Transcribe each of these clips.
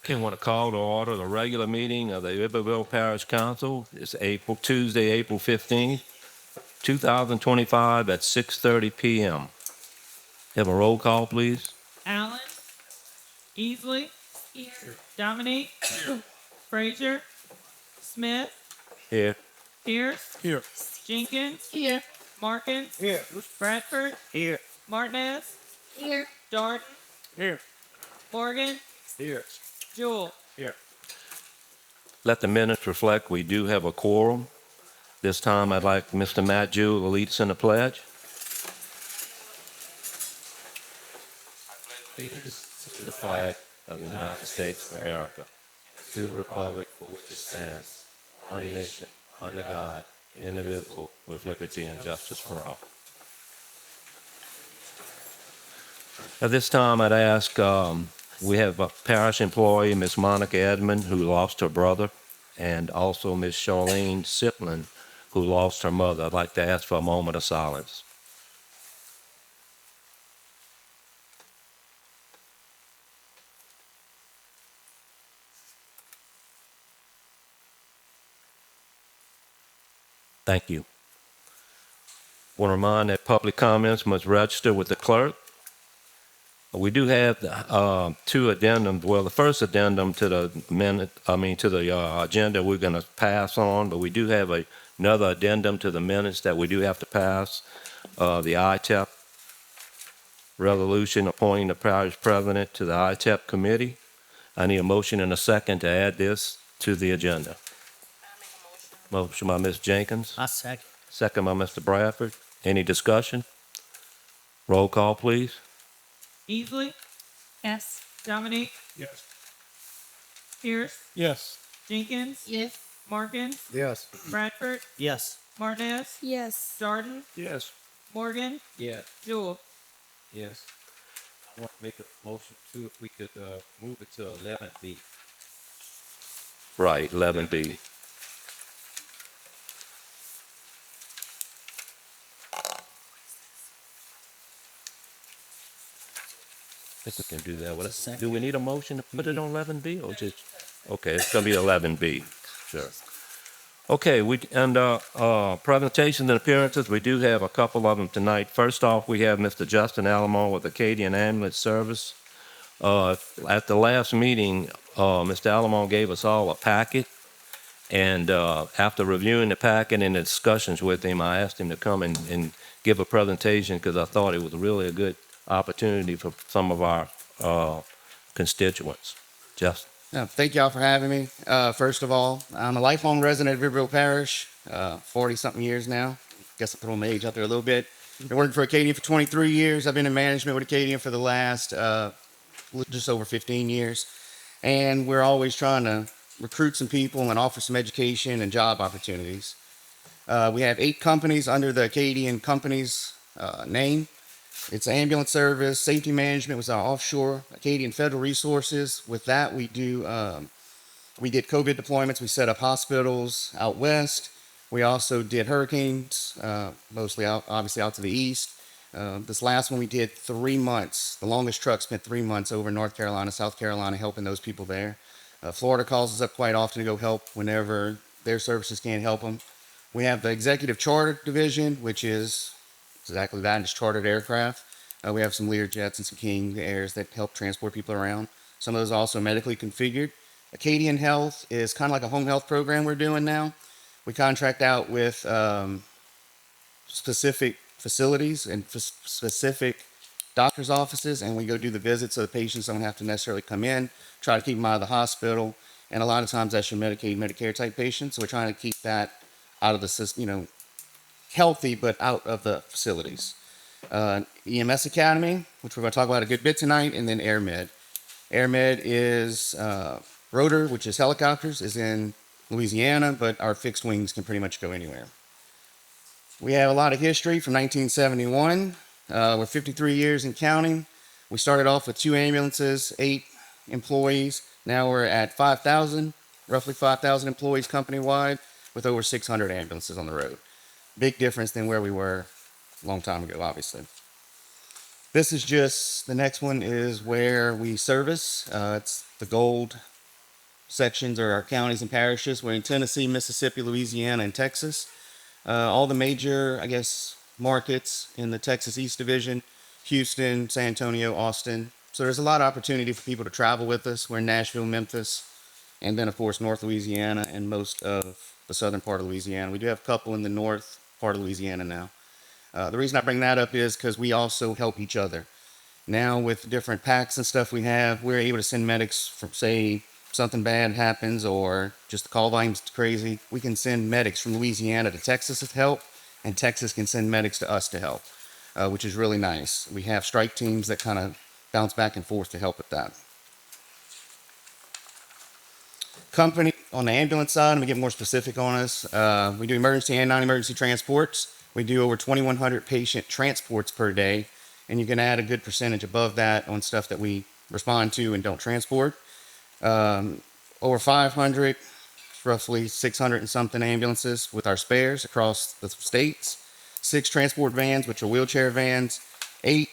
Okay, I want to call to order the regular meeting of the Iberville Parish Council. It's Tuesday, April 15th, 2025 at 6:30 p.m. Have a roll call, please. Allen, Easley, Dominique, Frazier, Smith, Here. Pierce, Here. Jenkins, Here. Markins, Here. Bradford, Here. Martinez, Here. Darden, Here. Morgan, Here. Jewell. Here. Let the minutes reflect we do have a quorum. This time I'd like Mr. Matt Jewell to lead us in the pledge. Allegiance to the flag of the United States of America, to the republic for which it stands, one nation, under God, indivisible, with liberty and justice for all. At this time, I'd ask, we have a parish employee, Miss Monica Edmond, who lost her brother, and also Miss Charlene Siplin, who lost her mother. I'd like to ask for a moment of silence. Thank you. Want to remind that public comments must register with the clerk. We do have two addendums. Well, the first addendum to the agenda we're going to pass on, but we do have another addendum to the minutes that we do have to pass. The ITEP resolution appointing the parish president to the ITEP committee. I need a motion and a second to add this to the agenda. Motion by Ms. Jenkins. I second. Second by Mr. Bradford. Any discussion? Roll call, please. Easley, Yes. Dominique, Yes. Pierce, Yes. Jenkins, Yes. Markins, Yes. Bradford, Yes. Martinez, Yes. Darden, Yes. Morgan, Yeah. Jewell. Yes. I want to make a motion too, if we could move it to 11B. Right, 11B. I think we can do that. Do we need a motion to put it on 11B or just, okay, it's going to be 11B. Sure. Okay, presentations and appearances, we do have a couple of them tonight. First off, we have Mr. Justin Alamo with Acadian Ambulance Service. At the last meeting, Mr. Alamo gave us all a packet. And after reviewing the packet and the discussions with him, I asked him to come and give a presentation because I thought it was really a good opportunity for some of our constituents. Justin. Thank y'all for having me. First of all, I'm a lifelong resident of Iberville Parish, 40-something years now. Guess I throw my age out there a little bit. Been working for Acadian for 23 years. I've been in management with Acadian for the last just over 15 years. And we're always trying to recruit some people and offer some education and job opportunities. We have 8 companies under the Acadian companies name. It's ambulance service, safety management was our offshore, Acadian Federal Resources. With that, we did COVID deployments. We set up hospitals out west. We also did hurricanes, mostly obviously out to the east. This last one we did 3 months. The longest truck spent 3 months over North Carolina, South Carolina, helping those people there. Florida calls us up quite often to go help whenever their services can't help them. We have the Executive Charter Division, which is exactly that, just chartered aircraft. We have some Lear jets and some King Airs that help transport people around. Some of those are also medically configured. Acadian Health is kind of like a home health program we're doing now. We contract out with specific facilities and specific doctor's offices, and we go do the visits so the patients don't have to necessarily come in, try to keep them out of the hospital. And a lot of times that's your Medicaid, Medicare type patients. So we're trying to keep that out of the system, healthy, but out of the facilities. EMS Academy, which we're going to talk about a good bit tonight, and then AirMed. AirMed is rotor, which is helicopters, is in Louisiana, but our fixed wings can pretty much go anywhere. We have a lot of history from 1971. We're 53 years and counting. We started off with 2 ambulances, 8 employees. Now we're at 5,000, roughly 5,000 employees company-wide, with over 600 ambulances on the road. Big difference than where we were a long time ago, obviously. This is just, the next one is where we service. It's the gold sections or our counties and parishes. We're in Tennessee, Mississippi, Louisiana, and Texas. All the major, I guess, markets in the Texas East Division, Houston, San Antonio, Austin. So there's a lot of opportunity for people to travel with us. We're in Nashville, Memphis, and then, of course, North Louisiana and most of the southern part of Louisiana. We do have a couple in the north part of Louisiana now. The reason I bring that up is because we also help each other. Now, with different packs and stuff we have, we're able to send medics from, say, something bad happens or just the call volume's crazy. We can send medics from Louisiana to Texas to help, and Texas can send medics to us to help, which is really nice. We have strike teams that kind of bounce back and forth to help with that. Company on the ambulance side, let me get more specific on us. We do emergency and non-emergency transports. We do over 2,100 patient transports per day, and you can add a good percentage above that on stuff that we respond to and don't transport. Over 500, roughly 600 and something ambulances with our spares across the states. 6 transport vans, which are wheelchair vans. 8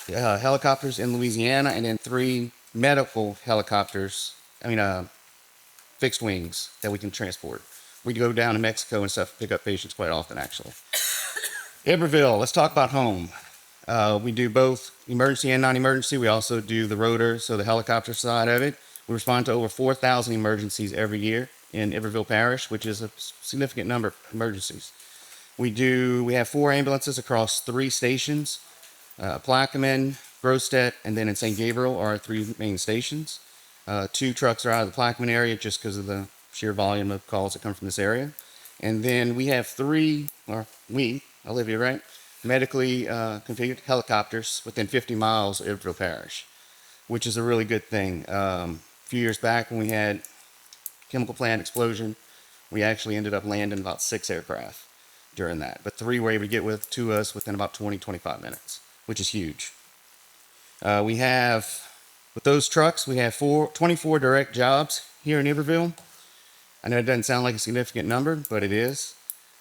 helicopters in Louisiana, and then 3 medical helicopters. Fixed wings that we can transport. We go down to Mexico and stuff, pick up patients quite often, actually. Iberville, let's talk about home. We do both emergency and non-emergency. We also do the rotor, so the helicopter side of it. We respond to over 4,000 emergencies every year in Iberville Parish, which is a significant number of emergencies. We have 4 ambulances across 3 stations. Plaquemine, Grostedt, and then in St. Gabriel are our 3 main stations. 2 trucks are out of the Plaquemine area just because of the sheer volume of calls that come from this area. And then we have 3, Olivia, right? Medically configured helicopters within 50 miles of Iberville Parish, which is a really good thing. A few years back when we had chemical plant explosion, we actually ended up landing about 6 aircraft during that. But 3 were able to get to us within about 20, 25 minutes, which is huge. With those trucks, we have 24 direct jobs here in Iberville. I know it doesn't sound like a significant number, but it is.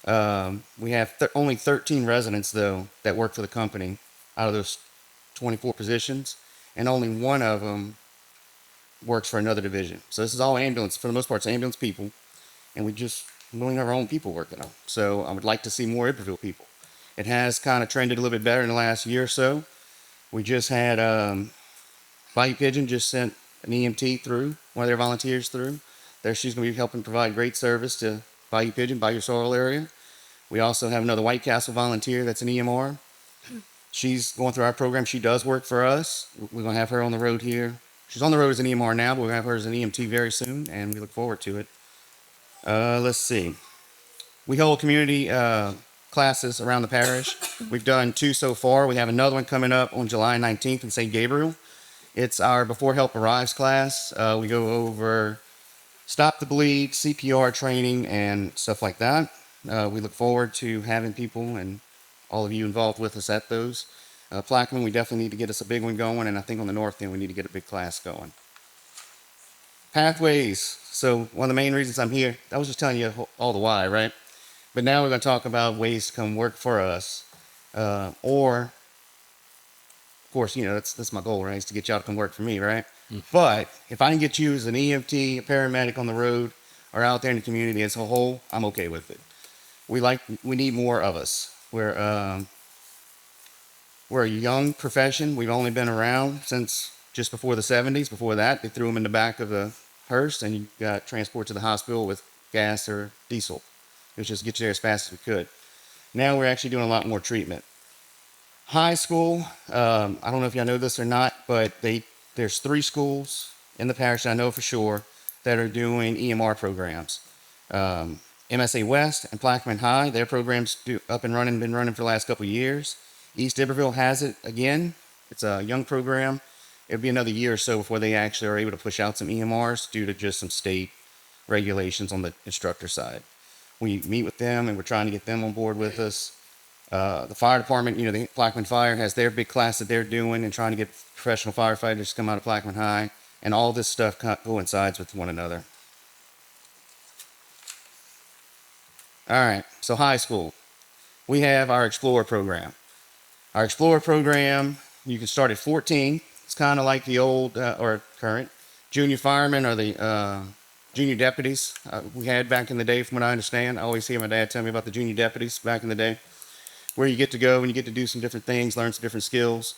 We have only 13 residents, though, that work for the company out of those 24 positions, and only 1 of them works for another division. So this is all ambulance. For the most part, it's ambulance people, and we only have our own people working on. So I would like to see more Iberville people. It has kind of trended a little bit better in the last year or so. We just had Bayou Pigeon just sent an EMT through, one of their volunteers through. She's going to be helping provide great service to Bayou Pigeon, Bayou Sorrel area. We also have another White Castle volunteer that's an EMR. She's going through our program. She does work for us. We're going to have her on the road here. She's on the road as an EMR now, but we're going to have her as an EMT very soon, and we look forward to it. Let's see. We hold community classes around the parish. We've done 2 so far. We have another one coming up on July 19th in St. Gabriel. It's our Before Help Arrives class. We go over stop the bleed, CPR training, and stuff like that. We look forward to having people and all of you involved with us at those. Plaquemine, we definitely need to get us a big one going, and I think on the north end we need to get a big class going. Pathways. So one of the main reasons I'm here, I was just telling you all the why, right? But now we're going to talk about ways to come work for us, or of course, that's my goal, right? Is to get y'all to come work for me, right? But if I can get you as an EMT, a paramedic on the road, or out there in the community as a whole, I'm okay with it. We need more of us. We're a young profession. We've only been around since just before the 70s. Before that, they threw them in the back of the hearse, and you got transport to the hospital with gas or diesel. It was just get you there as fast as we could. Now we're actually doing a lot more treatment. High school, I don't know if y'all know this or not, but there's 3 schools in the parish I know for sure that are doing EMR programs. MSA West and Plaquemine High, their programs up and running, been running for the last couple of years. East Iberville has it again. It's a young program. It'll be another year or so before they actually are able to push out some EMRs due to just some state regulations on the instructor side. We meet with them and we're trying to get them on board with us. The fire department, the Plaquemine Fire has their big class that they're doing and trying to get professional firefighters to come out of Plaquemine High, and all this stuff coincides with one another. All right, so high school. We have our Explorer program. Our Explorer program, you can start at 14. It's kind of like the old or current Junior firemen are the junior deputies we had back in the day, from what I understand. I always hear my dad tell me about the junior deputies back in the day, where you get to go and you get to do some different things, learn some different skills.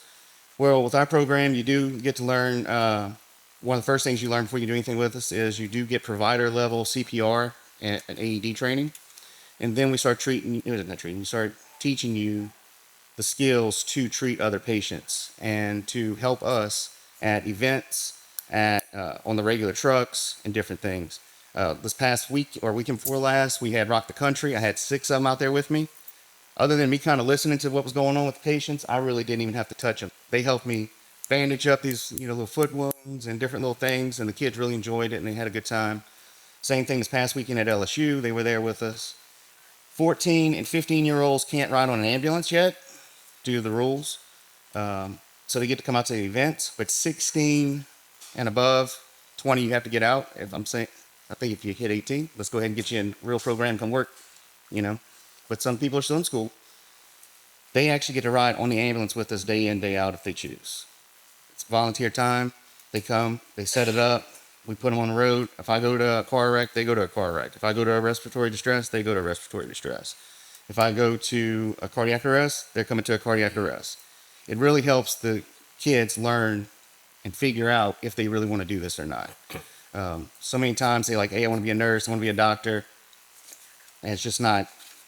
Well, with our program, you do get to learn. One of the first things you learn before you do anything with us is you do get provider level CPR and AED training, and then we start we start teaching you the skills to treat other patients and to help us at events, at on the regular trucks and different things. This past week or weekend before last, we had Rock the Country. I had 6 of them out there with me. Other than me kind of listening to what was going on with the patients, I really didn't even have to touch them. They helped me bandage up these, little foot wounds and different little things, and the kids really enjoyed it and they had a good time. Same thing this past weekend at LSU. They were there with us. 14 and 15-year-olds can't ride on an ambulance yet due to the rules. So they get to come out to the events, but 16 and above, 20, you have to get out. If I'm saying, I think if you hit 18, let's go ahead and get you in real program, come work, But some people are still in school. They actually get to ride on the ambulance with us day in, day out if they choose. It's volunteer time. They come, they set it up, we put them on the road. If I go to a car wreck, they go to a car wreck. If I go to a respiratory distress, they go to a respiratory distress. If I go to a cardiac arrest, they're coming to a cardiac arrest. It really helps the kids learn and figure out if they really want to do this or not. So many times they like, hey, I want to be a nurse, I want to be a doctor. And it's just not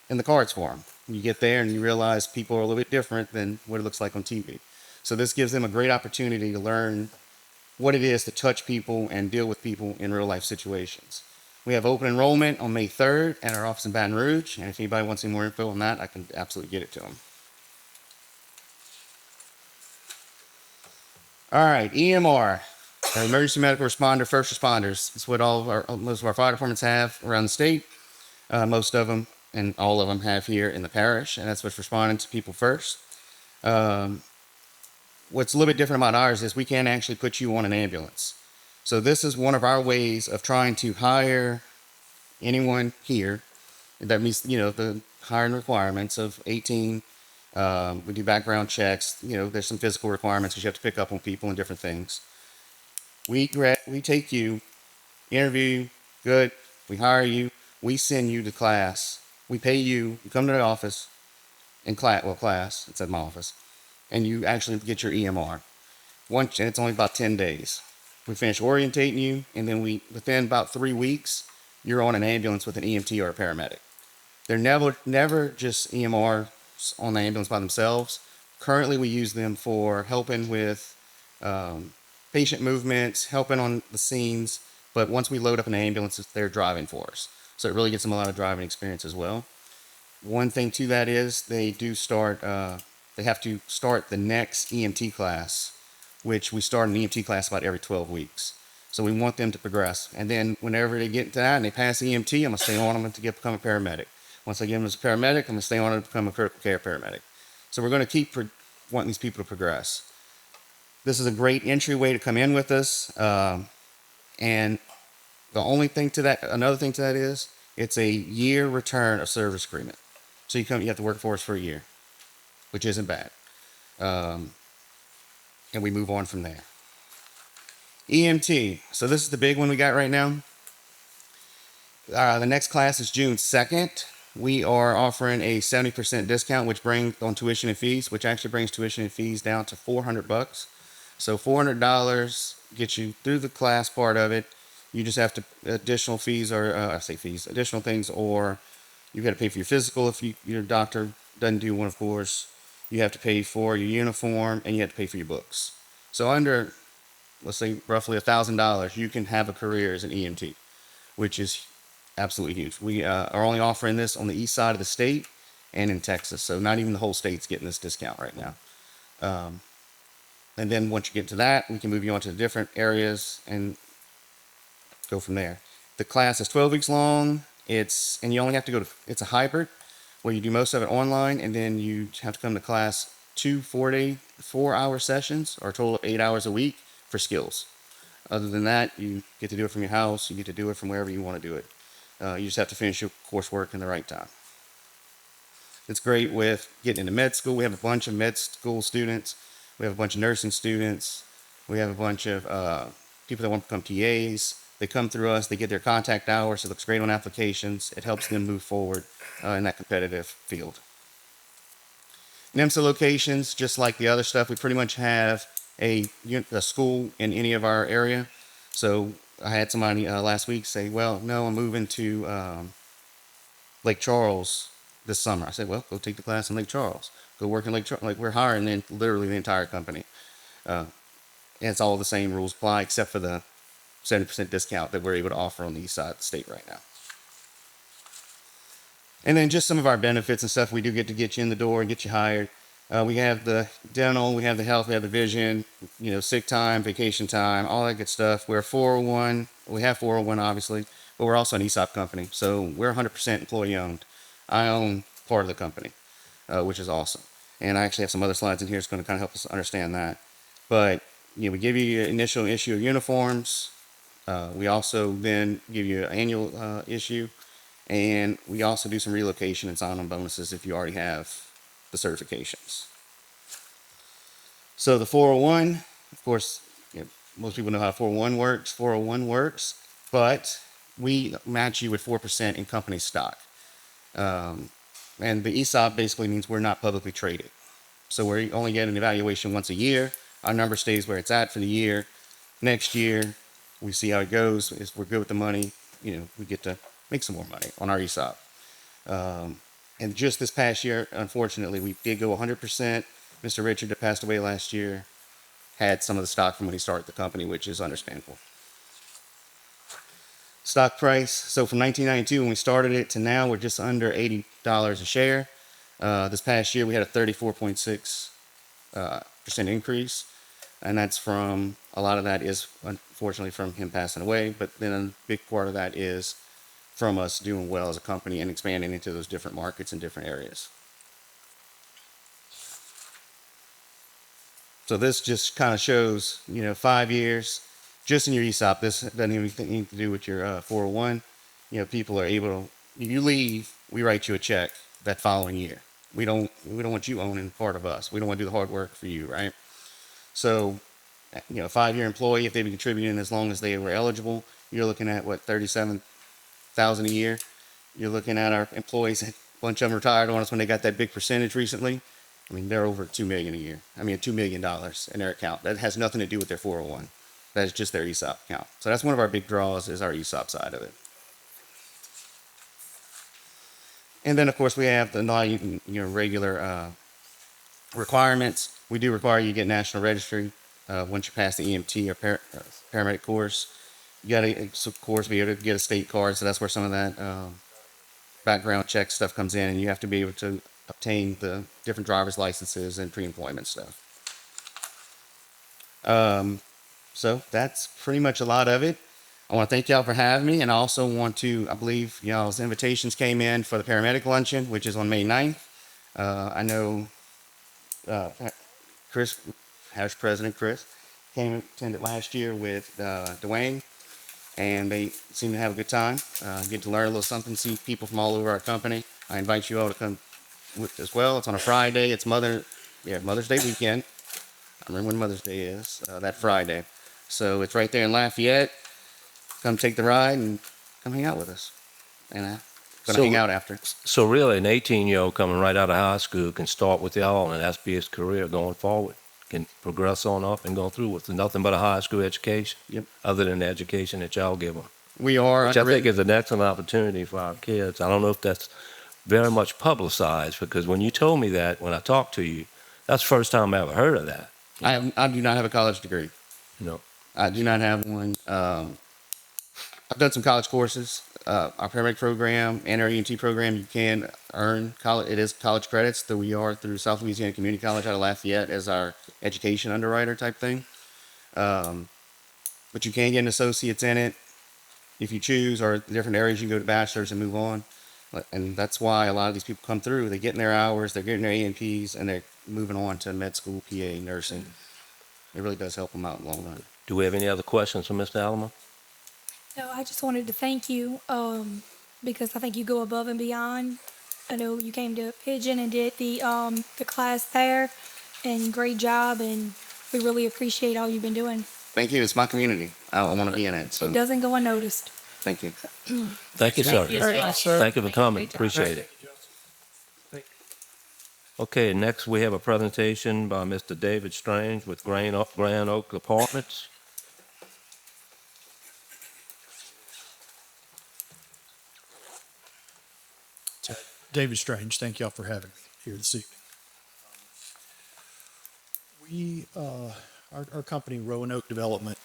in the cards for them. You get there and you realize people are a little bit different than what it looks like on TV. So this gives them a great opportunity to learn what it is to touch people and deal with people in real life situations. We have open enrollment on May 3rd at our office in Baton Rouge. And if anybody wants any more info on that, I can absolutely get it to them. All right, EMR, emergency medical responder, first responders. It's what most of our fire departments have around the state. Most of them and all of them have here in the parish, and that's what's responding to people first. What's a little bit different about ours is we can actually put you on an ambulance. So this is one of our ways of trying to hire anyone here that meets, the hiring requirements of 18. We do background checks. There's some physical requirements because you have to pick up on people and different things. We take you, interview you, good. We hire you. We send you to class. We pay you. You come to the office in class. It's at my office. And you actually get your EMR. And it's only about 10 days. We finish orientating you, and then within about 3 weeks, you're on an ambulance with an EMT or a paramedic. They're never just EMR on the ambulance by themselves. Currently, we use them for helping with patient movements, helping on the scenes. But once we load up an ambulance, they're driving for us. So it really gets them a lot of driving experience as well. One thing to that is they have to start the next EMT class, which we start an EMT class about every 12 weeks. So we want them to progress. And then whenever they get into that and they pass EMT, I'm going to stay on them to become a paramedic. Once I get them as a paramedic, I'm going to stay on them to become a critical care paramedic. So we're going to keep wanting these people to progress. This is a great entryway to come in with us. And another thing to that is it's a year return of service agreement. So you have to work for us for a year, which isn't bad. And we move on from there. EMT. So this is the big one we got right now. The next class is June 2nd. We are offering a 70% discount, which brings on tuition and fees, which actually brings tuition and fees down to $400. So $400 gets you through the class part of it. You just have to additional things, or you got to pay for your physical if your doctor doesn't do one, of course. You have to pay for your uniform, and you have to pay for your books. So under, let's say, roughly $1,000, you can have a career as an EMT, which is absolutely huge. We are only offering this on the east side of the state and in Texas, so not even the whole state's getting this discount right now. And then once you get to that, we can move you on to the different areas and go from there. The class is 12 weeks long. And you only have to it's a hybrid where you do most of it online, and then you have to come to class 2 4-hour sessions, or a total of 8 hours a week for skills. Other than that, you get to do it from your house. You get to do it from wherever you want to do it. You just have to finish your coursework in the right time. It's great with getting into med school. We have a bunch of med school students. We have a bunch of nursing students. We have a bunch of people that want to become TAs, they come through us, they get their contact hours, it looks great on applications, it helps them move forward in that competitive field. NIMSA locations, just like the other stuff, we pretty much have a school in any of our area. So I had somebody last week say, well, no, I'm moving to Lake Charles this summer. I said, well, go take the class in Lake Charles. Go work in Lake Charles. Like, we're hiring then literally the entire company. And it's all the same rules apply except for the 70% discount that we're able to offer on the east side of the state right now. And then just some of our benefits and stuff we do get to get you in the door and get you hired. We have the dental, we have the health, we have the vision, sick time, vacation time, all that good stuff. We're 401, we have 401 obviously, but we're also an ESOP company. So we're 100% employee owned. I own part of the company, which is awesome. And I actually have some other slides in here that's going to kind of help us understand that. But we give you your initial issue of uniforms. We also then give you an annual issue. And we also do some relocation and sign-on bonuses if you already have the certifications. So the 401, of course, most people know how 401 works. 401 works, but we match you with 4% in company stock. And the ESOP basically means we're not publicly traded. So we only get an evaluation once a year. Our number stays where it's at for the year. Next year, we see how it goes. If we're good with the money, we get to make some more money on our ESOP. And just this past year, unfortunately, we did go 100%. Mr. Richard, that passed away last year, had some of the stock from when he started the company, which is understandable. Stock price. So from 1992, when we started it, to now, we're just under $80 a share. This past year, we had a 34.6% increase. And that's from, a lot of that is unfortunately from him passing away, but then a big part of that is from us doing well as a company and expanding into those different markets and different areas. So this just kind of shows, 5 years just in your ESOP. This doesn't even need to do with your 401. People are able to, if you leave, we write you a check that following year. We don't want you owning part of us. We don't want to do the hard work for you, right? So, a 5-year employee, if they've been contributing as long as they were eligible, you're looking at what, $37,000 a year. You're looking at our employees, a bunch of them retired on us when they got that big percentage recently. I mean, they're over $2 million a year. I mean, $2 million in their account. That has nothing to do with their 401. That is just their ESOP account. So that's one of our big draws, is our ESOP side of it. And then, of course, we have the regular requirements. We do require you to get National Registry once you pass the EMT or paramedic course. You got to, of course, be able to get a state card. So that's where some of that background check stuff comes in, and you have to be able to obtain the different driver's licenses and pre-employment stuff. So that's pretty much a lot of it. I want to thank y'all for having me, and I also want to, I believe y'all's invitations came in for the paramedic luncheon, which is on May 9th. I know Chris, Parish President Chris, attended last year with Dwayne, and they seem to have a good time. Get to learn a little something, see people from all over our company. I invite you all to come with as well. It's on a Friday. It's Mother's Day weekend. I remember when Mother's Day is, that Friday. So it's right there in Lafayette. Come take the ride and come hang out with us. And I'm going to hang out after. So really, an 18-year-old coming right out of high school can start with y'all, and that's be his career going forward. Can progress on up and go through with nothing but a high school education. Yep. Other than the education that y'all give them. We are. Which I think is an excellent opportunity for our kids. I don't know if that's very much publicized, because when you told me that, when I talked to you, that's the first time I ever heard of that. I do not have a college degree. No. I do not have one. I've done some college courses. Our paramedic program and our EMT program, you can earn college. It is college credits that we are through South Louisiana Community College out of Lafayette as our education underwriter type thing. But you can get an associate's in it if you choose, or different areas you can go to bachelor's and move on. And that's why a lot of these people come through. They're getting their hours, they're getting their ANPs, and they're moving on to med school, PA, nursing. It really does help them out in the long run. Do we have any other questions for Mr. Alamo? No, I just wanted to thank you because I think you go above and beyond. I know you came to Pigeon and did the class there, and great job, and we really appreciate all you've been doing. Thank you. It's my community. I want to be in it. So It doesn't go unnoticed. thank you. Thank you, sir. sir. Thank you for coming. Appreciate it. Okay, next we have a presentation by Mr. David Strange with Grand Oak Apartments. David Strange, thank y'all for having me here this evening. Our company, Roanoke Development,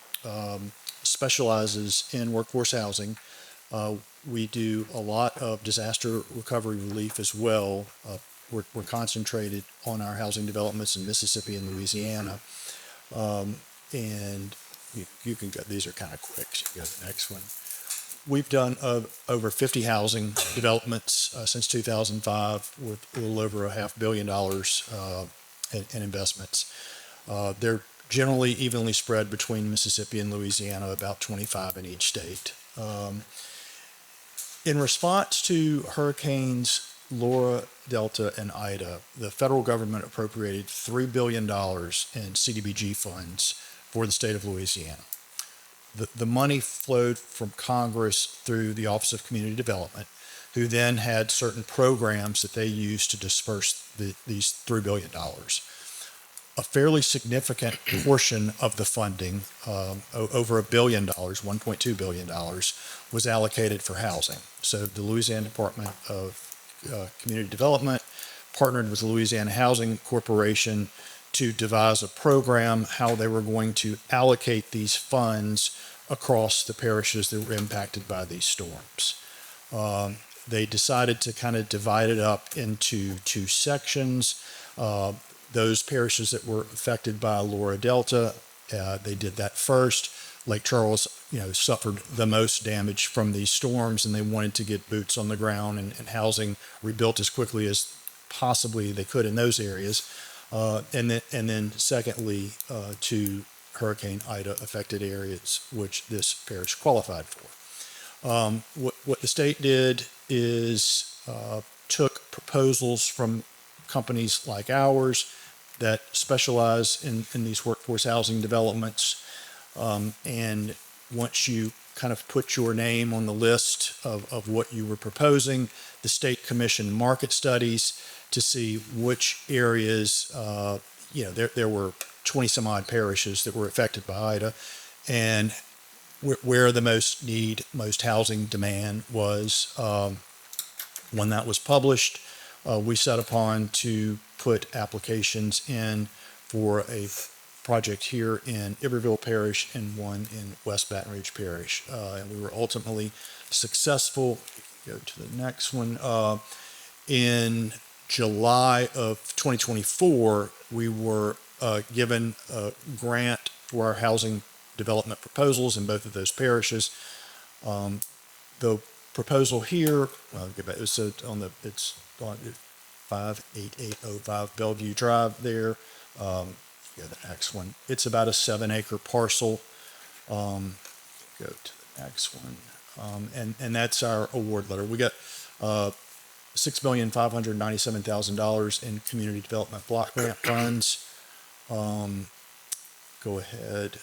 specializes in workforce housing. We do a lot of disaster recovery relief as well. We're concentrated on our housing developments in Mississippi and Louisiana. And you can go, these are kind of quick, so you go to the next one. We've done over 50 housing developments since 2005 with a little over $500 million in investments. They're generally evenly spread between Mississippi and Louisiana, about 25 in each state. In response to hurricanes Laura, Delta, and Ida, the federal government appropriated $3 billion in CDBG funds for the state of Louisiana. The money flowed from Congress through the Office of Community Development, who then had certain programs that they used to disperse these $3 billion. A fairly significant portion of the funding, over $1 billion, $1.2 billion, was allocated for housing. So the Louisiana Department of Community Development partnered with the Louisiana Housing Corporation to devise a program how they were going to allocate these funds across the parishes that were impacted by these storms. They decided to kind of divide it up into two sections. Those parishes that were affected by Laura Delta, they did that first. Lake Charles, suffered the most damage from these storms, and they wanted to get boots on the ground and housing rebuilt as quickly as possibly they could in those areas. And then secondly, to Hurricane Ida affected areas, which this parish qualified for. What the state did is took proposals from companies like ours that specialize in these workforce housing developments. And once you kind of put your name on the list of what you were proposing, the state commissioned market studies to see which areas, there were 20 some odd parishes that were affected by Ida, and where the most housing demand was. When that was published, we set upon to put applications in for a project here in Iberville Parish and one in West Baton Rouge Parish. And we were ultimately successful. Go to the next one. In July of 2024, we were given a grant for our housing development proposals in both of those parishes. The proposal here, it's on 58805 Bellevue Drive there. Go to the next one. It's about a 7-acre parcel. Go to the next one. And that's our award letter. We got $6,597,000 in community development block grant funds. Go ahead.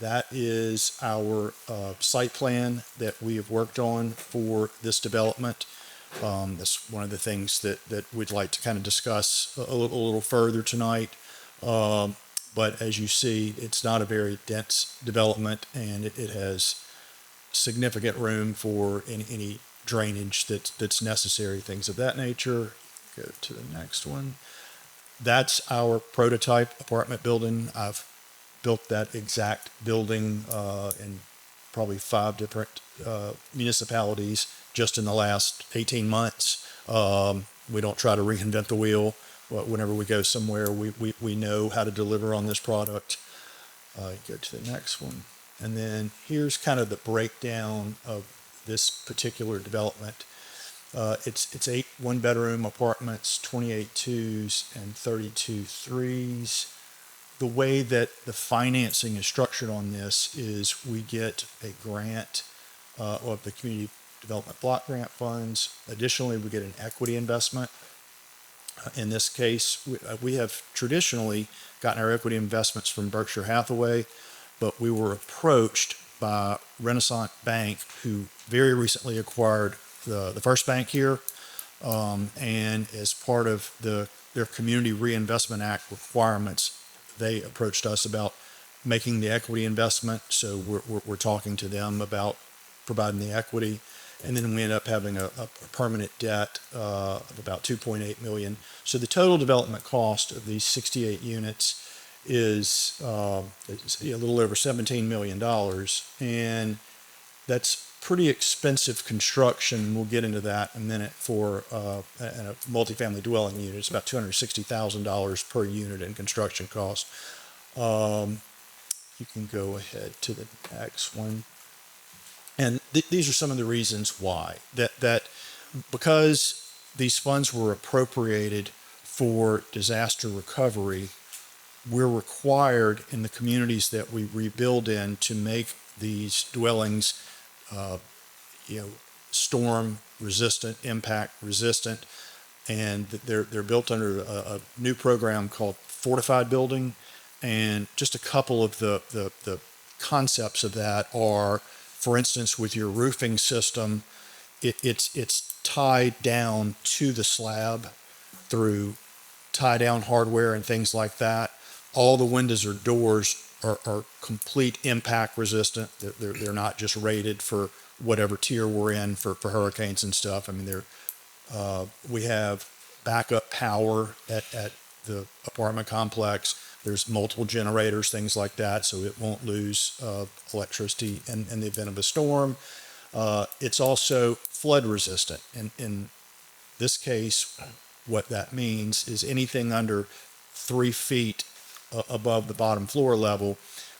That is our site plan that we have worked on for this development. That's one of the things that we'd like to kind of discuss a little further tonight. But as you see, it's not a very dense development, and it has significant room for any drainage that's necessary, things of that nature. Go to the next one. That's our prototype apartment building. I've built that exact building in probably 5 different municipalities just in the last 18 months. We don't try to reinvent the wheel. Whenever we go somewhere, we know how to deliver on this product. Go to the next one. And then here's kind of the breakdown of this particular development. It's 8 one-bedroom apartments, 28 twos, and 32 threes. The way that the financing is structured on this is we get a grant of the Community Development Block Grant Funds. Additionally, we get an equity investment. In this case, we have traditionally gotten our equity investments from Berkshire Hathaway. but we were approached by Renaissance Bank, who very recently acquired the First Bank here. And as part of their Community Reinvestment Act requirements, they approached us about making the equity investment. So we're talking to them about providing the equity. And then we end up having a permanent debt of about 2.8 million. So the total development cost of these 68 units is a little over $17 million. And that's pretty expensive construction. We'll get into that in a minute for a multifamily dwelling unit. It's about $260,000 per unit in construction cost. You can go ahead to the next one. And these are some of the reasons why. That because these funds were appropriated for disaster recovery, we're required in the communities that we rebuild in to make these dwellings storm resistant, impact resistant, and they're built under a new program called fortified building. And just a couple of the concepts of that are, for instance, with your roofing system, it's tied down to the slab through tie down hardware and things like that. All the windows or doors are complete impact resistant. They're not just rated for whatever tier we're in for hurricanes and stuff. I mean, we have backup power at the apartment complex. There's multiple generators, things like that, so it won't lose electricity in the event of a storm. It's also flood resistant. And in this case, what that means is anything under 3 feet above the bottom floor level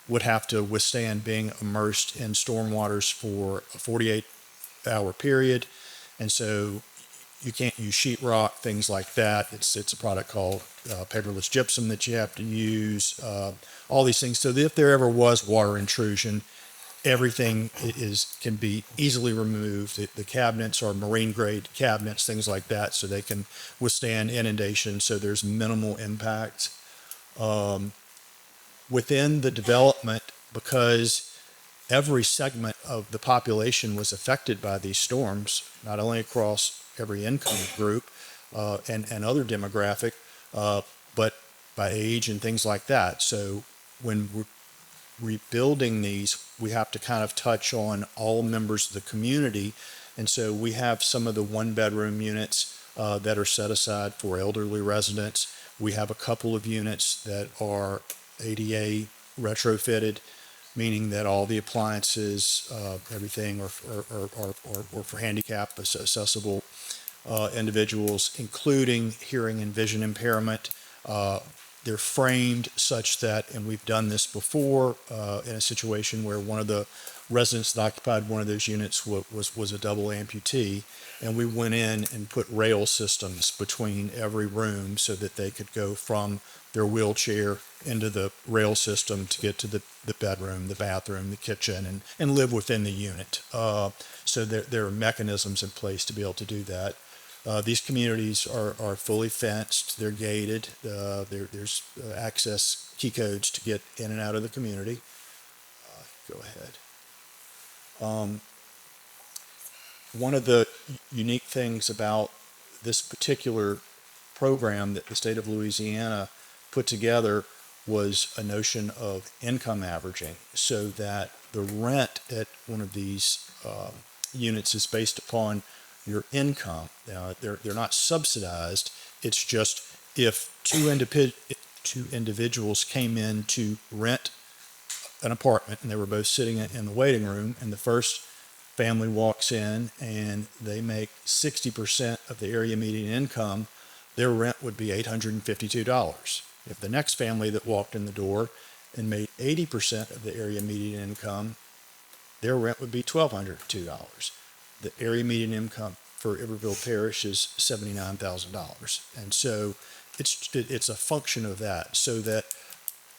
would have to withstand being immersed in storm waters for a 48-hour period. And so you can't use sheetrock, things like that. It's a product called paperless gypsum that you have to use, all these things. So that if there ever was water intrusion, everything can be easily removed. The cabinets are marine grade cabinets, things like that, so they can withstand inundation, so there's minimal impact. Within the development, because every segment of the population was affected by these storms, not only across every income group and other demographic, but by age and things like that. So when we're rebuilding these, we have to kind of touch on all members of the community. And so we have some of the 1-bedroom units that are set aside for elderly residents. We have a couple of units that are ADA retrofitted, meaning that all the appliances, everything are for handicap accessible individuals, including hearing and vision impairment. They're framed such that, and we've done this before in a situation where one of the residents that occupied one of those units was a double amputee, and we went in and put rail systems between every room so that they could go from their wheelchair into the rail system to get to the bedroom, the bathroom, the kitchen, and live within the unit. So there are mechanisms in place to be able to do that. These communities are fully fenced. They're gated. There's access key codes to get in and out of the community. Go ahead. One of the unique things about this particular program that the state of Louisiana put together was a notion of income averaging, so that the rent at one of these units is based upon your income. Now, they're not subsidized. It's just if two individuals came in to rent an apartment and they were both sitting in the waiting room, and the first family walks in and they make 60% of the area median income, their rent would be $852. If the next family that walked in the door and made 80% of the area median income, their rent would be $1,202. The area median income for Iberville Parish is $79,000. And so it's a function of that, so that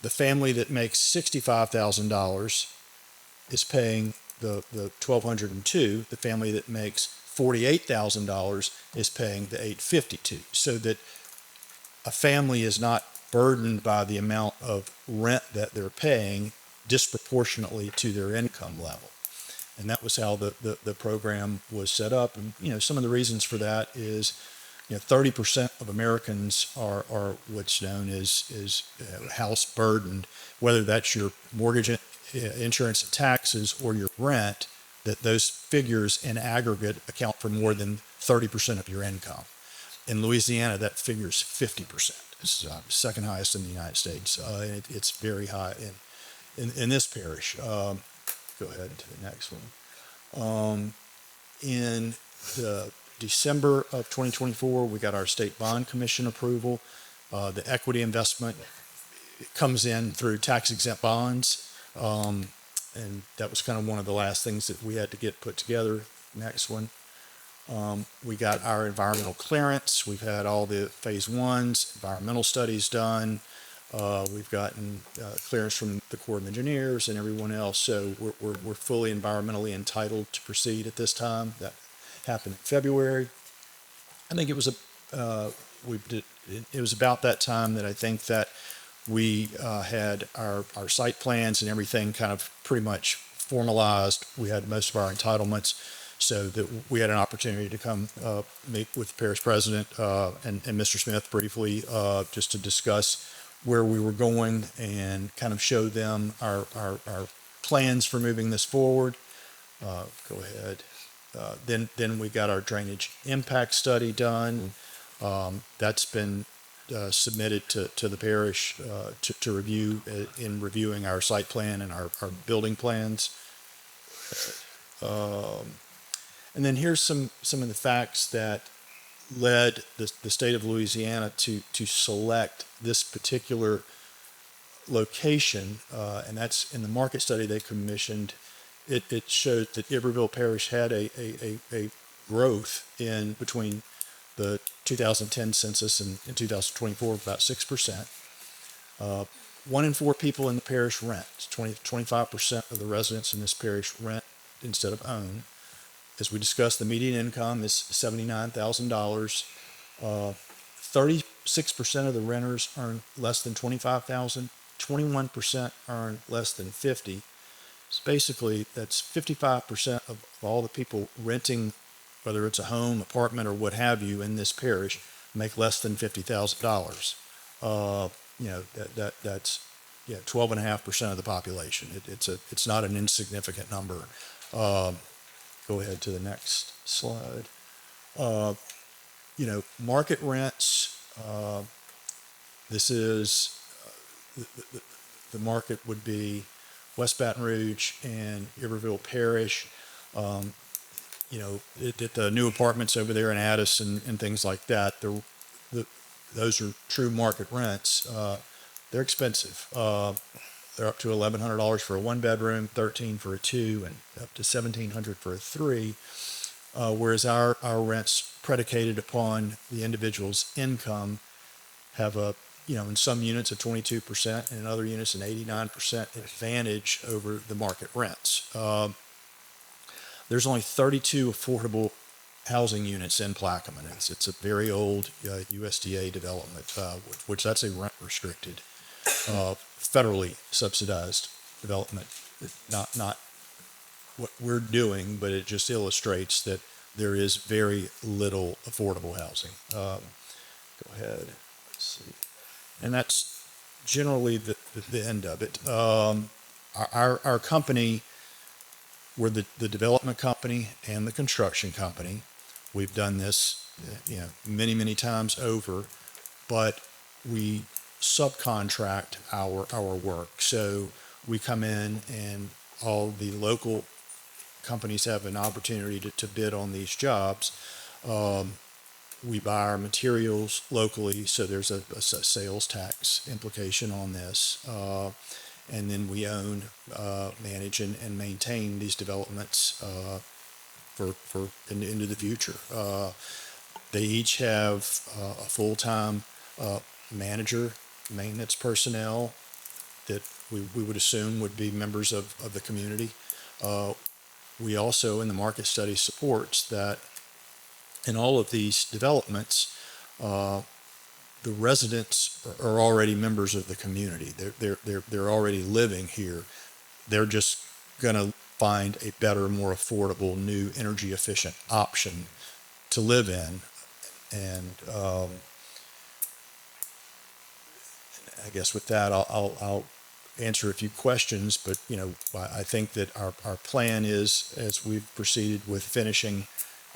the family that makes $65,000 is paying the $1,202. The family that makes $48,000 is paying the $852. So that a family is not burdened by the amount of rent that they're paying. disproportionately to their income level. And that was how the program was set up. And, some of the reasons for that is, 30% of Americans are what's known as house burdened, whether that's your mortgage, insurance and taxes, or your rent, that those figures in aggregate account for more than 30% of your income. In Louisiana, that figure is 50%. It's second highest in the United States. And it's very high in this parish. Go ahead to the next one. In the December of 2024, we got our state bond commission approval. The equity investment comes in through tax exempt bonds. And that was kind of one of the last things that we had to get put together. Next one. We got our environmental clearance. We've had all the phase ones, environmental studies done. We've gotten clearance from the Corps of Engineers and everyone else. So we're fully environmentally entitled to proceed at this time. That happened in February. I think it was it was about that time that I think that we had our site plans and everything kind of pretty much formalized. We had most of our entitlements, so that we had an opportunity to come meet with the parish president and Mr. Smith briefly, just to discuss where we were going and kind of show them our plans for moving this forward. Go ahead. Then we got our drainage impact study done. That's been submitted to the parish to review in reviewing our site plan and our building plans. And then here's some of the facts that led the state of Louisiana to select this particular location, and that's in the market study they commissioned. It showed that Iberville Parish had a growth in between the 2010 census and 2024 of about 6%. 1 in 4 people in the parish rent. 25% of the residents in this parish rent instead of own. As we discussed, the median income is $79,000. 36% of the renters earn less than $25,000. 21% earn less than $50,000. So basically, that's 55% of all the people renting, whether it's a home, apartment, or what have you, in this parish, make less than $50,000. That's 12.5% of the population. It's not an insignificant number. Go ahead to the next slide. Market rents. This is the market would be West Baton Rouge and Iberville Parish. At the new apartments over there in Addis and things like that, those are true market rents. They're expensive. They're up to $1,100 for a 1-bedroom, $1,300 for a 2, and up to $1,700 for a 3. Whereas our rents predicated upon the individual's income have in some units a 22% and in other units an 89% advantage over the market rents. There's only 32 affordable housing units in Plaquemine. It's a very old USDA development, which that's a rent restricted, federally subsidized development. Not what we're doing, but it just illustrates that there is very little affordable housing. Go ahead. Let's see. And that's generally the end of it. Our company, we're the development company and the construction company. We've done this, many, many times over, but we subcontract our work. So we come in and all the local companies have an opportunity to bid on these jobs. We buy our materials locally, so there's a sales tax implication on this. And then we own, manage, and maintain these developments into the future. They each have a full-time manager, maintenance personnel that we would assume would be members of the community. We also, in the market study, supports that in all of these developments, the residents are already members of the community. They're already living here. They're just going to find a better, more affordable, new energy efficient option to live in. And I guess with that, I'll answer a few questions, but I think that our plan is, as we've proceeded with finishing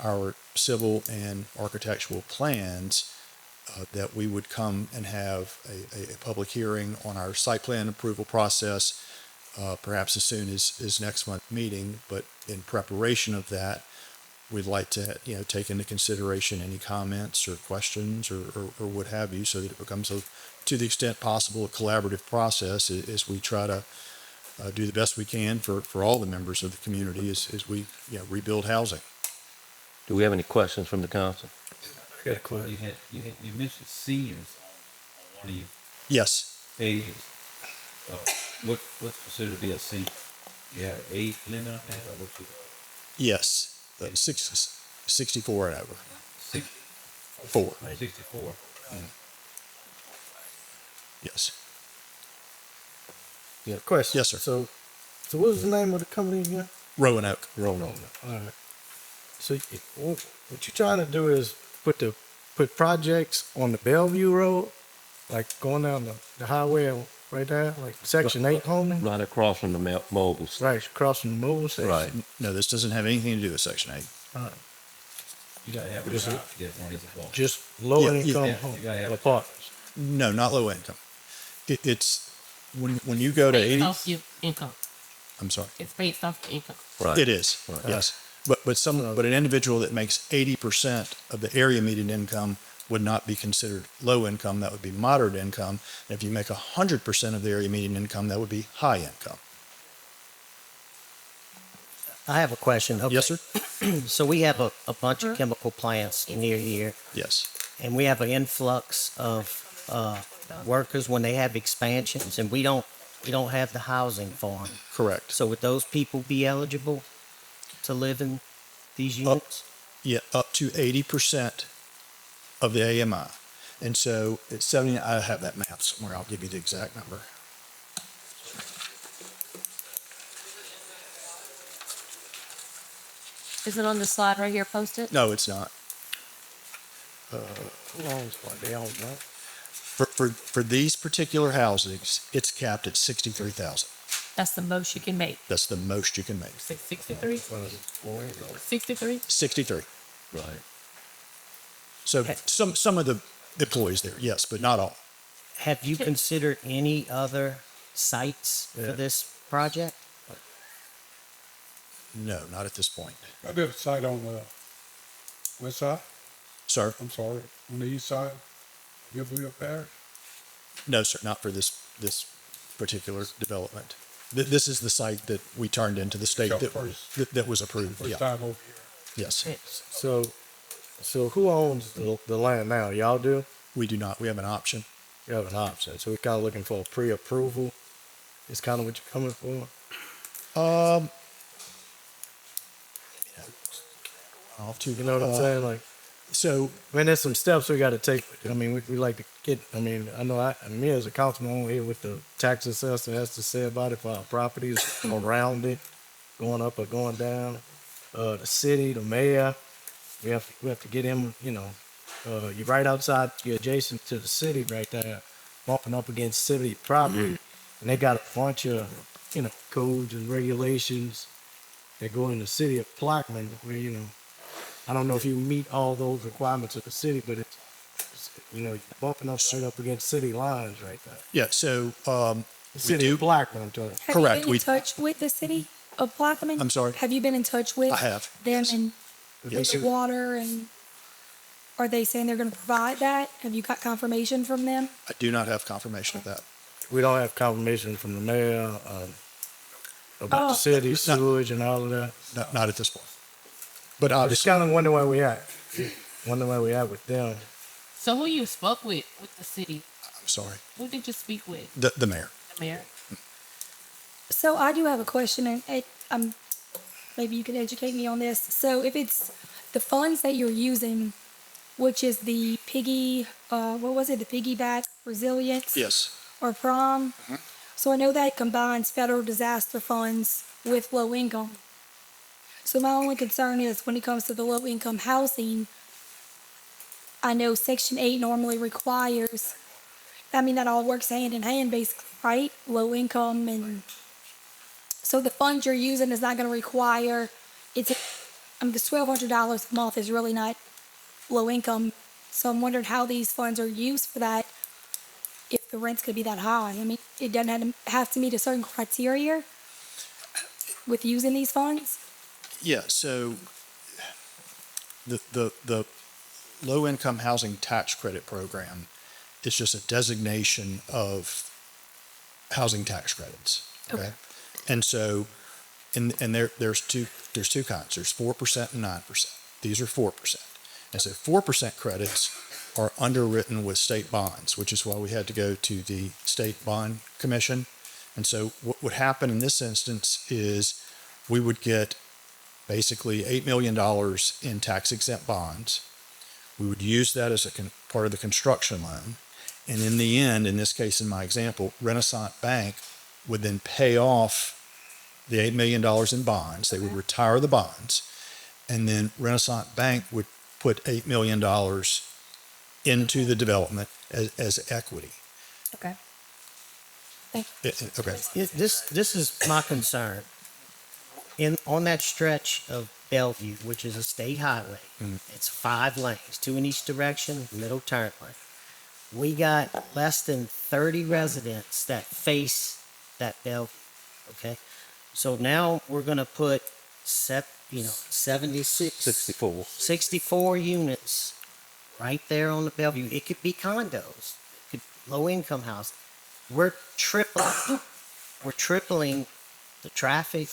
our civil and architectural plans, that we would come and have a public hearing on our site plan approval process, perhaps as soon as next month's meeting. But in preparation of that, we'd like to, take into consideration any comments or questions or what have you, so that it becomes to the extent possible, a collaborative process as we try to do the best we can for all the members of the community as we, rebuild housing. Do we have any questions from the council? I got a question. You mentioned seniors on one of your Yes, pages. What's considered to be a senior? You have an age limit on that, or what you? yes, 64 and over. 64. Yes. Yeah, question. Yes, sir. So what was the name of the company again? Roanoke. Roanoke. All right. So what you're trying to do is put projects on the Bellevue Road, like going down the highway right there, like Section 8 holding, Right across from the mobiles. right across from the mobile station. Right. No, this doesn't have anything to do with Section 8. You gotta have a job to get one of these involved. Just low Yeah, income yeah, you gotta have- apartments. No, not low income. It's when you go to Based 80. off your income. I'm sorry. It's based off your income. Right. It is. Yes. But an individual that makes 80% of the area median income would not be considered low income. That would be moderate income. And if you make 100% of the area median income, that would be high income. I have a question. Okay. Yes, sir. So we have a bunch of chemical plants near here, Yes. and we have an influx of workers when they have expansions, and we don't have the housing for them. Correct. So would those people be eligible to live in these units? Yeah, up to 80% of the AMI. And so it's 70. I have that math somewhere. I'll give you the exact number. Is it on the slide right here posted? No, it's not. Who owns one? They own one. For these particular housings, it's capped at 63,000. That's the most you can make. That's the most you can make. 63? 63? 63. Right. So some of the employees there, yes, but not all. Have you considered any other sites for this project? No, not at this point. I did a site on the west side, Sir? I'm sorry, on the east side, Iberville Parish. No, sir, not for this particular development. This is the site that we turned into the state So that first- that was approved. First Yeah. time over here. Yes. So who owns the land now? Y'all do? We do not. We have an option. You have an option. So we're kind of looking for a pre-approval. Is kind of what you're coming for. Off to You know what I'm saying? Like, So I mean, there's some steps we got to take. I mean, we like to get. I mean, I know me as a councilman here with the tax assessor has to say about it for our properties around it, going up or going down. The city, the mayor, we have to get him. You're right outside. You're adjacent to the city right there, bumping up against city property, and they got a bunch of codes and regulations that go in the city of Plaquemine where I don't know if you meet all those requirements of the city, but it's you're bumping up straight up against city lines right there. yeah, so The city do- of Plaquemine, I'm telling you. Have Correct, you been we- in touch with the city of Plaquemine? I'm sorry? Have you been in touch with I have, them yes. and Yes. with the water, and are they saying they're going to provide that? Have you got confirmation from them? I do not have confirmation of that. We don't have confirmation from the mayor about the Oh. city sewage and all of that. Not at this point. But I just obviously, kind of wonder where we at. Wonder where we at with them. So who you spoke with the city? I'm sorry, Who did you speak with? the mayor. The mayor? So I do have a question, and maybe you could educate me on this. So if it's the funds that you're using, which is the piggyback resilience? Yes. Or prom? So I know that combines federal disaster funds with low income. So my only concern is when it comes to the low income housing, I know Section 8 normally requires, I mean, that all works hand in hand basically, right? Low income, and so the funds you're using is not going to require, I mean, the $1,200 a month is really not low income. So I'm wondering how these funds are used for that if the rent's going to be that high. I mean, it doesn't have to meet a certain criteria with using these funds. Yeah, so the low-income housing tax credit program is just a designation of housing tax credits. Okay. And so, there's two kinds. There's 4% and 9%. These are 4%. And so 4% credits are underwritten with state bonds, which is why we had to go to the State Bond Commission. And so what would happen in this instance is we would get basically $8 million in tax exempt bonds. We would use that as part of the construction loan. And in the end, in this case, in my example, Renaissance Bank would then pay off the $8 million in bonds. They would retire the bonds. And then Renaissance Bank would put $8 million into the development as equity. Okay. Thank you. Okay. This is my concern. On that stretch of Bellevue, which is a state highway, it's 5 lanes, 2 in each direction, middle turn lane. We got less than 30 residents that face that Bellevue. Okay, so now we're gonna put 64 units right there on the Bellevue. It could be condos, it could low income housing. We're tripling the traffic,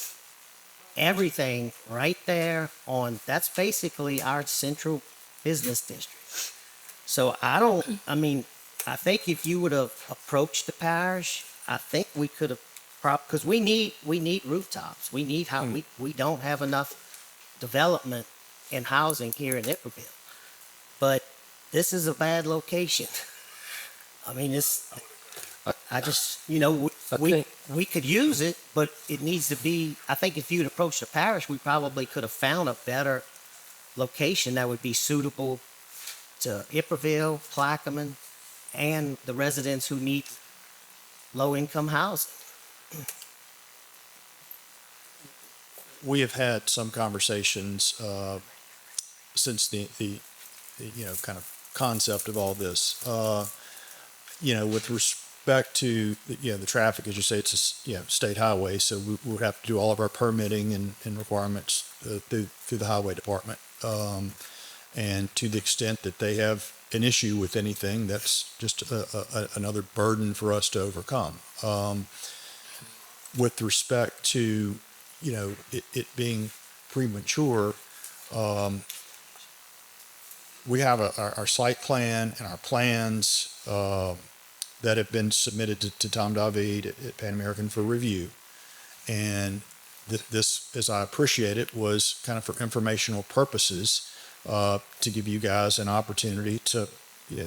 everything right there that's basically our central business district. So I think if you would have approached the parish, I think we could have because we need rooftops. We need we don't have enough development and housing here in Iberville. But this is a bad location. I mean, we could use it, but it needs to be, I think if you'd approached the parish, we probably could have found a better location that would be suitable to Iberville, Plaquemine, and the residents who need low-income housing. We have had some conversations since the kind of concept of all this. With respect to the traffic, as you say, it's a state highway, so we would have to do all of our permitting and requirements through the highway department. And to the extent that they have an issue with anything, that's just another burden for us to overcome. With respect to it being premature, we have our site plan and our plans that have been submitted to Tom David at Pan American for review. And this, as I appreciate it, was kind of for informational purposes to give you guys an opportunity to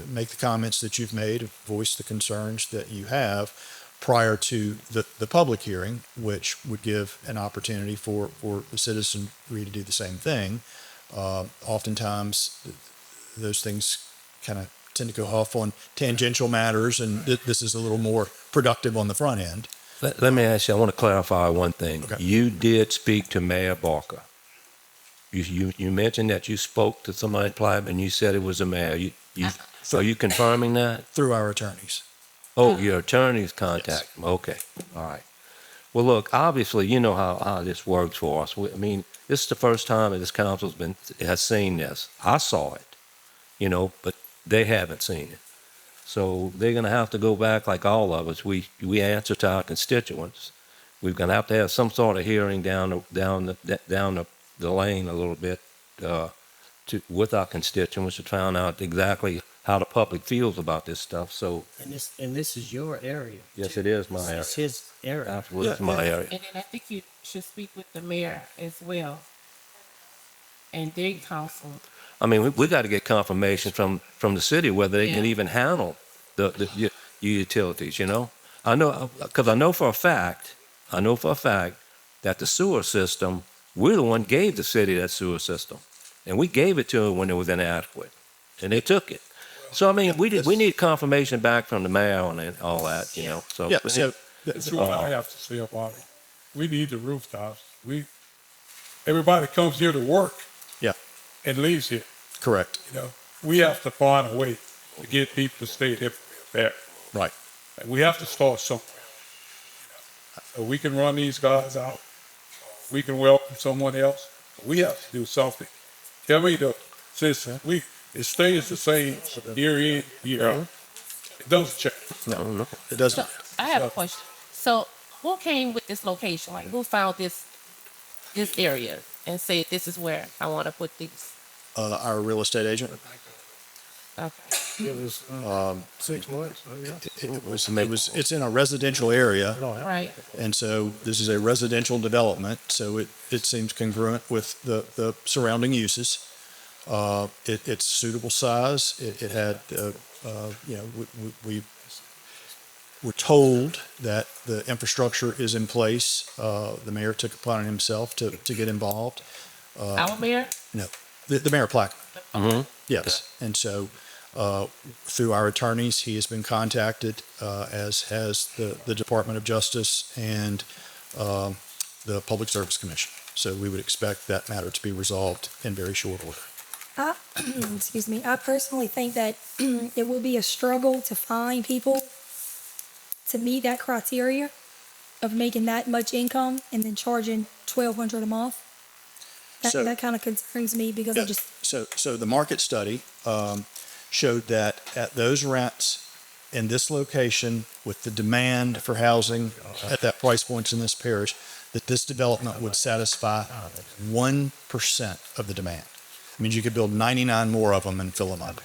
make the comments that you've made, voice the concerns that you have prior to the public hearing, which would give an opportunity for the citizenry to do the same thing. Oftentimes, those things kind of tend to go off on tangential matters, and this is a little more productive on the front end. Let me ask you, I want to clarify one thing. Okay. You did speak to Mayor Barker. You mentioned that you spoke to somebody in Plaquemine and you said it was a mayor. Are you confirming that? Through our attorneys. Oh, your attorney's contact. Yes. Okay. All right. Well, look, obviously, you know how this works for us. I mean, this is the first time that this council's has seen this. I saw it, but they haven't seen it. So they're going to have to go back like all of us. We answer to our constituents. We're going to have some sort of hearing down the lane a little bit with our constituents to find out exactly how the public feels about this stuff. So And this is your area. yes, it is my area. It's his area. Absolutely, it's my area. And then I think you should speak with the mayor as well. And their council. I mean, we got to get confirmation from the city whether they can even handle the utilities, I know, because I know for a fact that the sewer system, we're the one gave the city that sewer system. And we gave it to them when it was inadequate. And they took it. So, I mean, we need confirmation back from the mayor on it, all that, you know, so. Yeah, so, That's what I have to say about it. We need the rooftops. Everybody comes here to work yeah, and leaves here, correct, you know. We have to find a way to get people to stay there. right. And we have to start somewhere. So we can run these guys out. We can welcome someone else. We have to do something. Tell me since it stays the same year in, year out. It doesn't change. No. It doesn't, I have a question. So who came with this location? Like who found this area and said this is where I want to put these? our real estate agent, Okay. It was 6 months. Oh, yeah. it's in a residential area. Right. And so this is a residential development, so it seems congruent with the surrounding uses. It's suitable size. It had, you know, we were told that the infrastructure is in place. The mayor took upon himself to get involved. Our mayor? No, the mayor Plaque. Yes. And so, through our attorneys, he has been contacted, as has the Department of Justice and, the Public Service Commission. So we would expect that matter to be resolved in very short order. Excuse me, I personally think that it will be a struggle to find people to meet that criteria of making that much income and then charging $1,200 a month. So- That kind of concerns me because I just, So the market study, showed that at those rents in this location with the demand for housing at that price points in this parish, that this development would satisfy 1% of the demand. It means you could build 99 more of them and fill them up.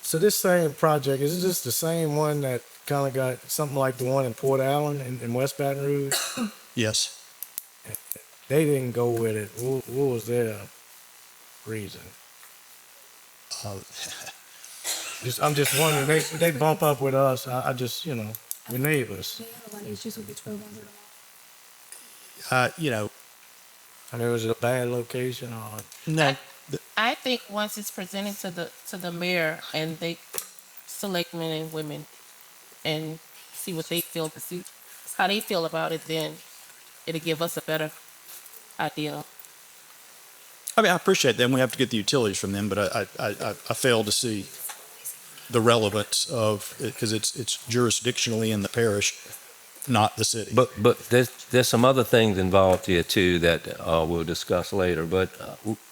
So this same project, is it just the same one that kind of got something like the one in Port Allen in West Baton Rouge? Yes. They didn't go with it. What was their reason? I'm just wondering. They bump up with us. I just, you know, we're neighbors. they have a lot of issues with the $1,200 a month. You know, And it was a bad location. Or no, I think once it's presented to the mayor and they select men and women and see what they feel, to see how they feel about it, then it'll give us a better idea. I mean, I appreciate them. We have to get the utilities from them, but I fail to see the relevance of it because it's jurisdictionally in the parish, not the city. But there's some other things involved here too that we'll discuss later. But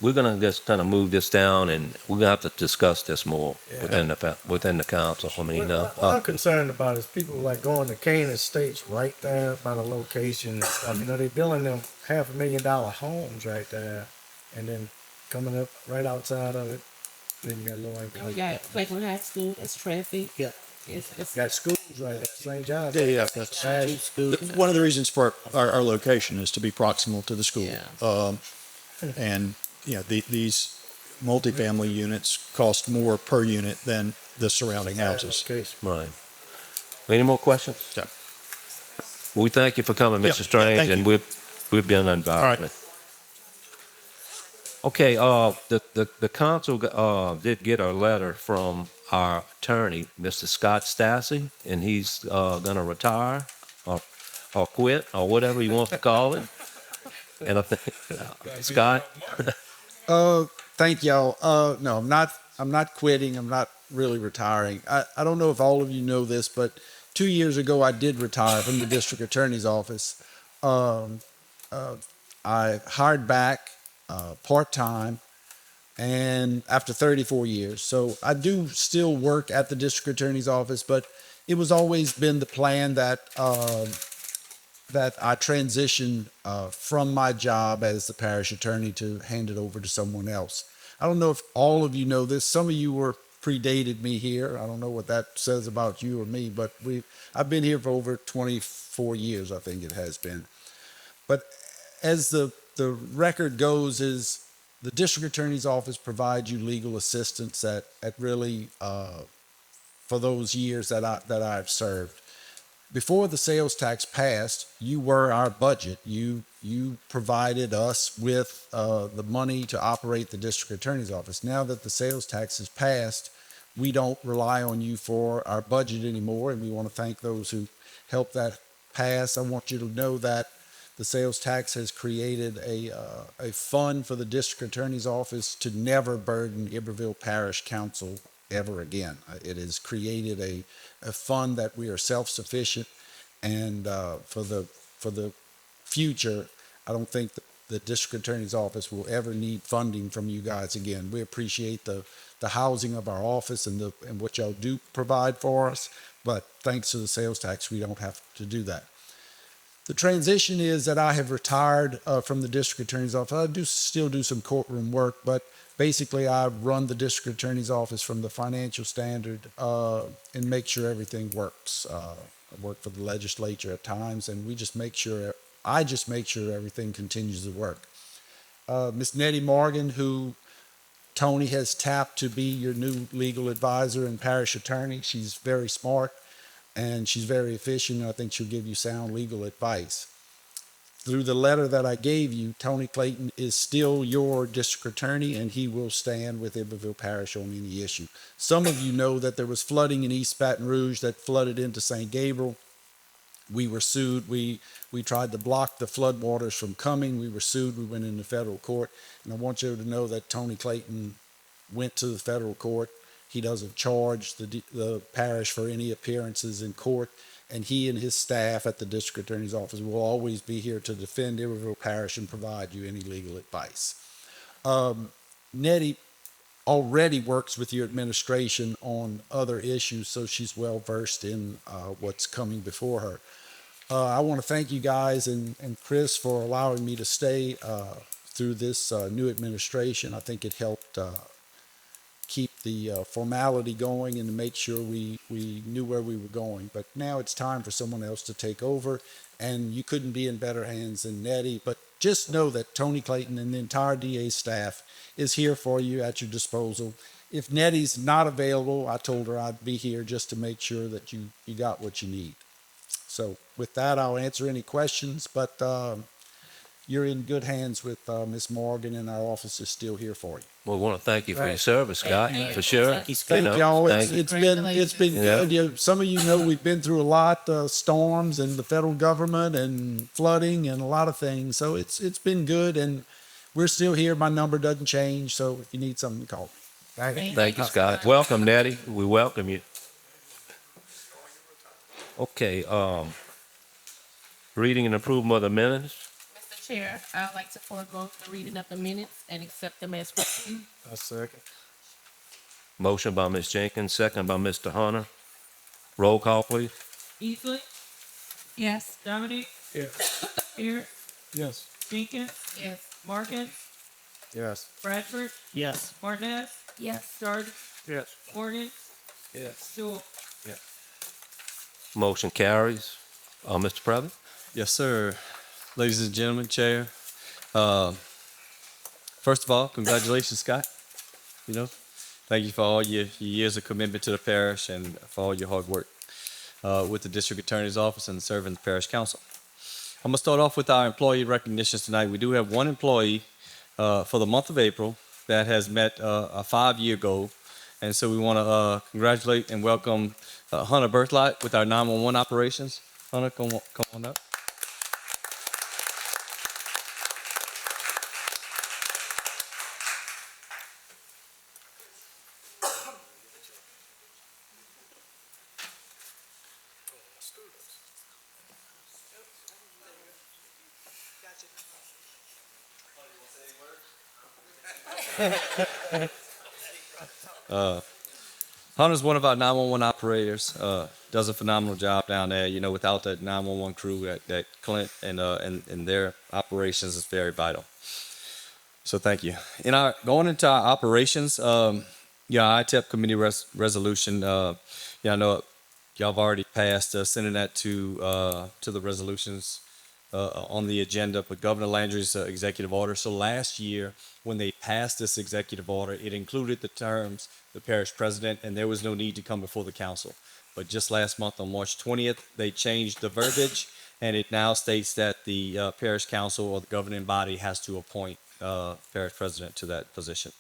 we're gonna just kind of move this down, and we're gonna have to discuss this more within the council. I mean, what I'm concerned about is people like going to Kane Estates right there by the location and stuff. You know, they're building them $500,000 homes right there, and then coming up right outside of it, then you got low income. We got Franklin High School, it's traffic. Yeah. It's Got schools right there, St. John's. Yeah, that's one of the reasons for our location is to be proximal to the school. Yeah. And you know, these multifamily units cost more per unit than the surrounding houses. Case. right. Any more questions? Yeah. Well, we thank you for coming, Yeah, Mr. Strange, thank and you. we've been involved. right. Okay, the council did get a letter from our attorney, Mr. Scott Stassi, and he's gonna retire or quit or whatever he wants to call it. And I think Scott, Thank y'all. No, I'm not quitting. I'm not really retiring. I don't know if all of you know this, but 2 years ago I did retire from the district attorney's office. I hired back part-time and after 34 years. So I do still work at the district attorney's office, but it was always been the plan that that I transition from my job as the parish attorney to hand it over to someone else. I don't know if all of you know this. Some of you were predated me here. I don't know what that says about you or me, but I've been here for over 24 years, I think it has been. But as the record goes, is the district attorney's office provides you legal assistance at really for those years that I've served. Before the sales tax passed, you were our budget. You provided us with the money to operate the district attorney's office. Now that the sales tax has passed, we don't rely on you for our budget anymore, and we want to thank those who helped that pass. I want you to know that the sales tax has created a fund for the district attorney's office to never burden Iberville Parish Council ever again. It has created a fund that we are self-sufficient, and for the future, I don't think the district attorney's office will ever need funding from you guys again. We appreciate the housing of our office and what y'all do provide for us, but thanks to the sales tax, we don't have to do that. The transition is that I have retired from the district attorney's office. I do still do some courtroom work, but basically I run the district attorney's office from the financial standard and make sure everything works. I work for the legislature at times, and I just make sure everything continues to work. Miss Nettie Morgan, who Tony has tapped to be your new legal advisor and parish attorney, she's very smart and she's very efficient. I think she'll give you sound legal advice. Through the letter that I gave you, Tony Clayton is still your district attorney, and he will stand with Iberville Parish on any issue. Some of you know that there was flooding in East Baton Rouge that flooded into St. Gabriel. We were sued. We tried to block the floodwaters from coming. We were sued. We went into federal court. And I want you to know that Tony Clayton went to the federal court. He doesn't charge the parish for any appearances in court, and he and his staff at the district attorney's office will always be here to defend Iberville Parish and provide you any legal advice. Nettie already works with your administration on other issues, so she's well versed in what's coming before her. I want to thank you guys and Chris for allowing me to stay through this new administration. I think it helped keep the formality going and to make sure we knew where we were going. But now it's time for someone else to take over, and you couldn't be in better hands than Nettie. But just know that Tony Clayton and the entire DA staff is here for you at your disposal. If Nettie's not available, I told her I'd be here just to make sure that you got what you need. So with that, I'll answer any questions, but you're in good hands with Miss Morgan, and our office is still here for you. Well, we want to thank you for your service, Scott, for sure. Thank y'all. thank you. It's been Yeah. good. Some of you know we've been through a lot, storms and the federal government and flooding and a lot of things. So it's been good, and we're still here. My number doesn't change, so if you need something, call me. Thank you, Scott. Welcome, Nettie. We welcome you. Okay, reading and approval of the minutes. Mr. Chair, I'd like to forego the reading of the minutes and accept them as written. A second. Motion by Ms. Jenkins, second by Mr. Hunter. Roll call, please. Easley, Yes. Dominic, Yes. Pierce, Yes. Jenkins, Yes. Morgan, Yes. Bradford, Yes. Martinez, Yes. Sargent, Yes. Morgan, Yes. Sewell. Motion carries. Mr. President? Yes, sir. Ladies and gentlemen, Chair. First of all, congratulations, Scott. Thank you for all your years of commitment to the parish and for all your hard work with the district attorney's office and serving the parish council. I'm gonna start off with our employee recognitions tonight. We do have one employee for the month of April that has met a 5-year goal. And so we want to congratulate and welcome Hunter Berthlot with our 911 operations. Hunter, come on up. Hunter's one of our 911 operators. Does a phenomenal job down there. Without that 911 crew, that Clint and their operations is very vital. So thank you. Going into our operations, ITEP committee resolution. I know y'all have already passed sending that to the resolutions on the agenda, but Governor Landry's executive order. So last year, when they passed this executive order, it included the terms the parish president, and there was no need to come before the council. But just last month, on March 20th, they changed the verbiage, and it now states that the parish council or the governing body has to appoint parish president to that position.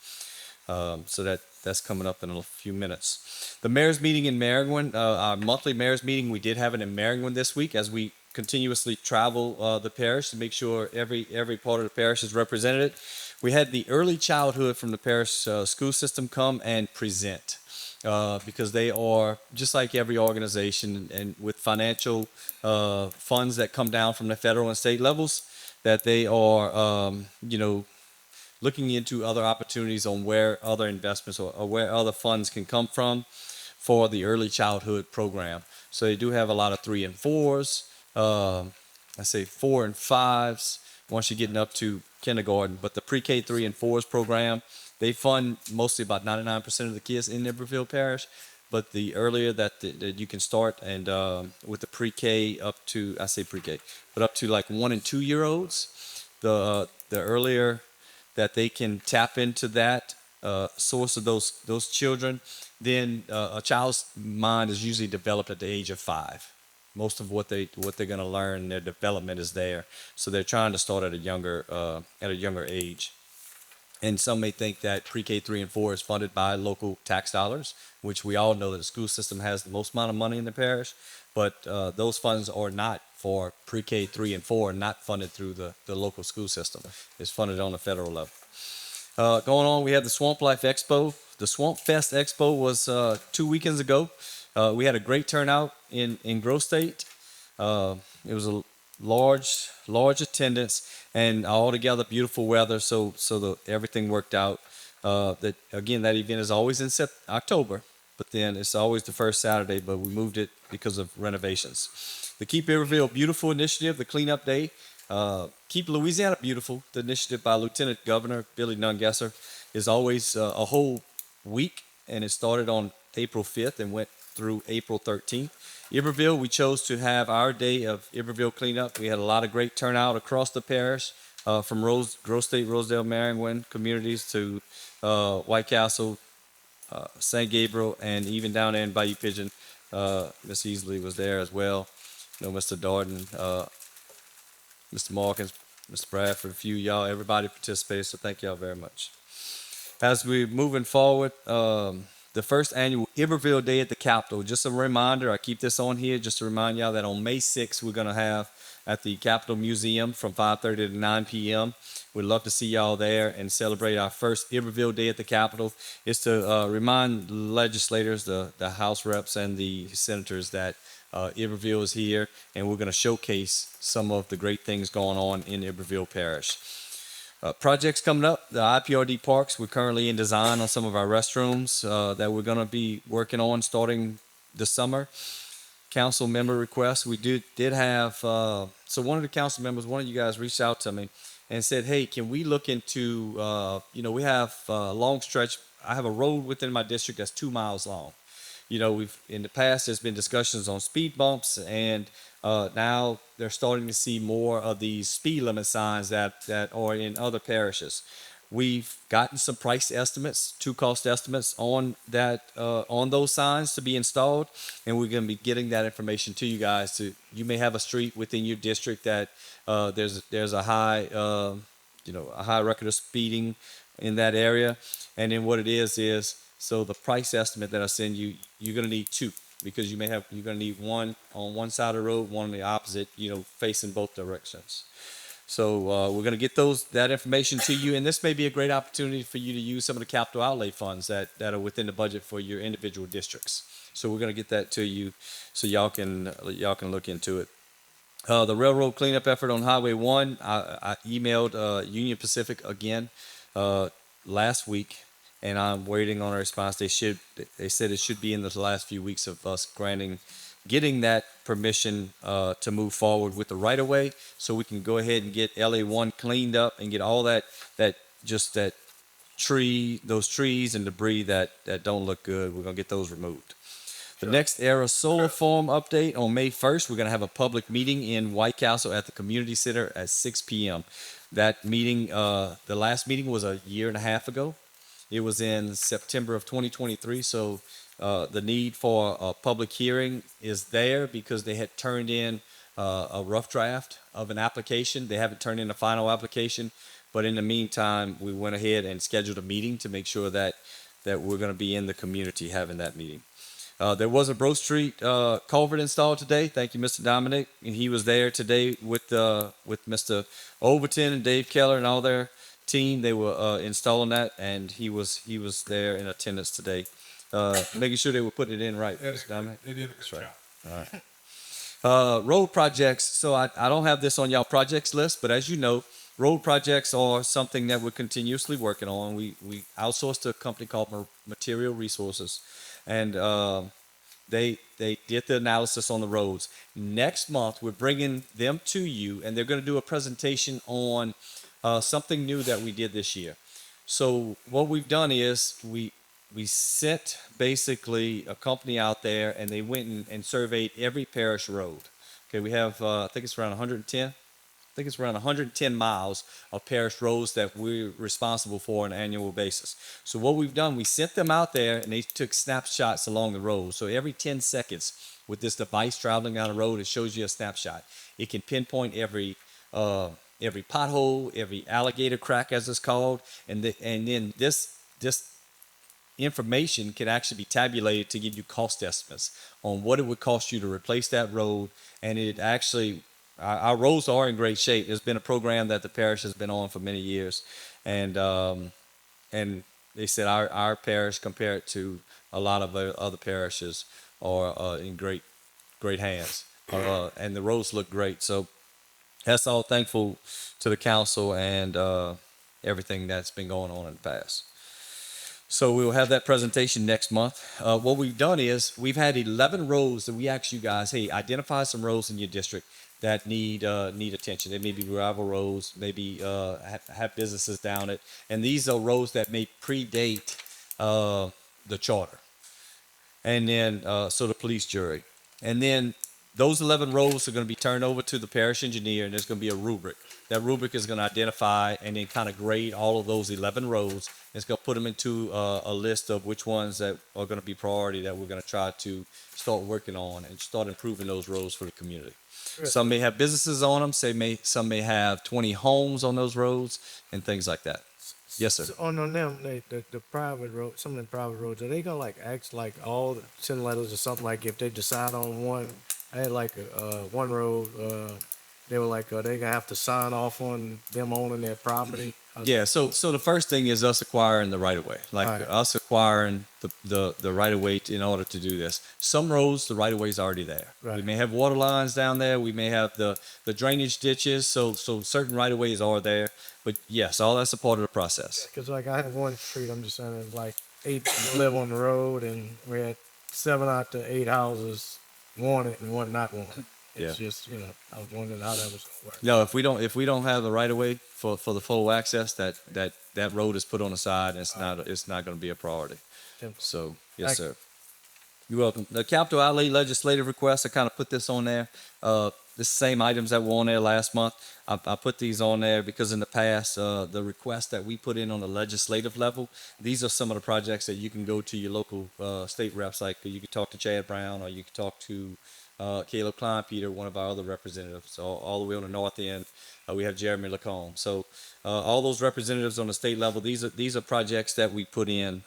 So that's coming up in a few minutes. The mayor's meeting in Maringouin, our monthly mayor's meeting, we did have it in Maringouin this week as we continuously travel the parish to make sure every part of the parish is represented. We had the early childhood from the parish school system come and present. Because they are just like every organization, and with financial funds that come down from the federal and state levels, that they are, looking into other opportunities on where other investments or where other funds can come from for the early childhood program. So they do have a lot of 3 and 4s. I say 4 and 5s once you're getting up to kindergarten. But the pre-K 3 and 4s program, they fund mostly about 99% of the kids in Iberville Parish. But the earlier that you can start, and with the pre-K up to, I say pre-K, but up to like 1 and 2 year olds, the earlier that they can tap into that source of those children, then a child's mind is usually developed at the age of 5. Most of what they're going to learn, their development is there. So they're trying to start at a younger age. And some may think that pre-K 3 and 4 is funded by local tax dollars, which we all know that the school system has the most amount of money in the parish. But those funds are not for pre-K 3 and 4, not funded through the local school system. It's funded on the federal level. Going on, we had the Swamp Life Expo. The Swamp Fest Expo was 2 weekends ago. We had a great turnout in Grove State. It was a large attendance, and altogether beautiful weather. So everything worked out. That event is always in October, but then it's always the first Saturday. But we moved it because of renovations. The Keep Iberville Beautiful initiative, the cleanup day, Keep Louisiana Beautiful, the initiative by Lieutenant Governor Billy Nungesser, is always a whole week, and it started on April 5th and went through April 13th. Iberville, we chose to have our day of Iberville cleanup. We had a lot of great turnout across the parish, from Grove State, Rosedale, Maringouin communities to White Castle, St. Gabriel, and even down there in Bayou Pigeon. Miss Easley was there as well. Mr. Darden, Mr. Markins, Mr. Bradford, a few y'all, everybody participated, so thank y'all very much. As we're moving forward, the first annual Iberville Day at the Capitol. Just a reminder, I keep this on here just to remind y'all that on May 6th, we're going to have at the Capitol Museum from 5:30 to 9 p.m. We'd love to see y'all there and celebrate our first Iberville Day at the Capitol. It's to remind legislators, the House reps and the senators that Iberville is here, and we're going to showcase some of the great things going on in Iberville Parish. Projects coming up, the IPRD parks, we're currently in design on some of our restrooms that we're going to be working on starting this summer. Council member requests, we did have, so one of the council members, one of you guys reached out to me and said, hey, can we look into, we have a long stretch, I have a road within my district that's 2 miles long. We've in the past there's been discussions on speed bumps, and now they're starting to see more of these speed limit signs that are in other parishes. We've gotten some price estimates, cost estimates on that on those signs to be installed, and we're going to be getting that information to you guys. You may have a street within your district that there's a high a high record of speeding in that area, and then what it is. So the price estimate that I send you, you're going to need 2, because you're going to need one on one side of the road, one on the opposite, facing both directions. So we're going to get that information to you, and this may be a great opportunity for you to use some of the capital outlay funds that are within the budget for your individual districts. So we're going to get that to you, so y'all can look into it. The railroad cleanup effort on Highway 1, I emailed Union Pacific again last week, and I'm waiting on a response. They said it should be in the last few weeks of us getting that permission to move forward with the right of way, so we can go ahead and get LA1 cleaned up and get all those trees and debris that don't look good. We're gonna get those removed. The next Era Solar Farm update on May 1st, we're going to have a public meeting in White Castle at the Community Center at 6 p.m. That meeting, the last meeting was a year and a half ago. It was in September of 2023, so the need for a public hearing is there because they had turned in a rough draft of an application. They haven't turned in a final application, but in the meantime, we went ahead and scheduled a meeting to make sure that we're going to be in the community having that meeting. There was a Bro Street culvert installed today. Thank you, Mr. Dominic. And he was there today with Mr. Overton and Dave Keller and all their team. They were installing that, and he was there in attendance today, making sure they were putting it in right. Yeah, Mr. Dominic. they did a good That's right. job. All right. Road projects. So I don't have this on y'all projects list, but as you know, road projects are something that we're continuously working on. We outsourced to a company called Material Resources, and they did the analysis on the roads. Next month, we're bringing them to you, and they're going to do a presentation on something new that we did this year. So what we've done is we sent basically a company out there, and they went and surveyed every parish road. Okay, we have I think it's around 110. I think it's around 110 miles of parish roads that we're responsible for on an annual basis. So what we've done, we sent them out there and they took snapshots along the road. So every 10 seconds with this device traveling down the road, it shows you a snapshot. It can pinpoint every pothole, every alligator crack as it's called, and then this information can actually be tabulated to give you cost estimates on what it would cost you to replace that road. And it actually, our roads are in great shape. There's been a program that the parish has been on for many years, and they said our parish compared to a lot of other parishes are in great hands, and the roads look great. So that's all thankful to the council and everything that's been going on in the past. So we'll have that presentation next month. What we've done is we've had 11 roads that we asked you guys, hey, identify some roads in your district that need attention. They may be gravel roads, maybe have businesses down it, and these are roads that may predate the charter. And then so the police jury, and then those 11 roads are going to be turned over to the parish engineer, and there's going to be a rubric. That rubric is going to identify and then kind of grade all of those 11 roads. It's going to put them into a list of which ones that are going to be priority that we're going to try to start working on and start improving those roads for the community. Some may have businesses on them. Some may have 20 homes on those roads and things like that. Yes, sir. So on them, the private road, some of the private roads, are they gonna like act like all send letters or something, like if they decide on one? I had like one road, they were like they gonna have to sign off on them owning their property. Yeah, so the first thing is us acquiring the right of way, like Right. us acquiring the right of way in order to do this. Some roads, the right of way is already there. We Right. may have water lines down there. We may have the drainage ditches. So certain right of ways are there. But yes, all that's a part of the process. Cause like I have one street, I'm just saying, it's like 8 people live on the road, and we had 7 out to 8 houses want it and one not want it. It's just, I was wondering how that was gonna work. No, if we don't have the right of way for the full access, that road is put on the side, and it's not going to be a priority. Simple. So yes, Thank you. sir. You're welcome. The capital outlay legislative request, I kind of put this on there. The same items that were on there last month. I put these on there because in the past, the requests that we put in on the legislative level, these are some of the projects that you can go to your local state reps. Like you could talk to Chad Brown, or you could talk to Caleb Kleinpeter, one of our other representatives, all the way on the north end. We have Jeremy Lacombe. So all those representatives on the state level, these are projects that we put in.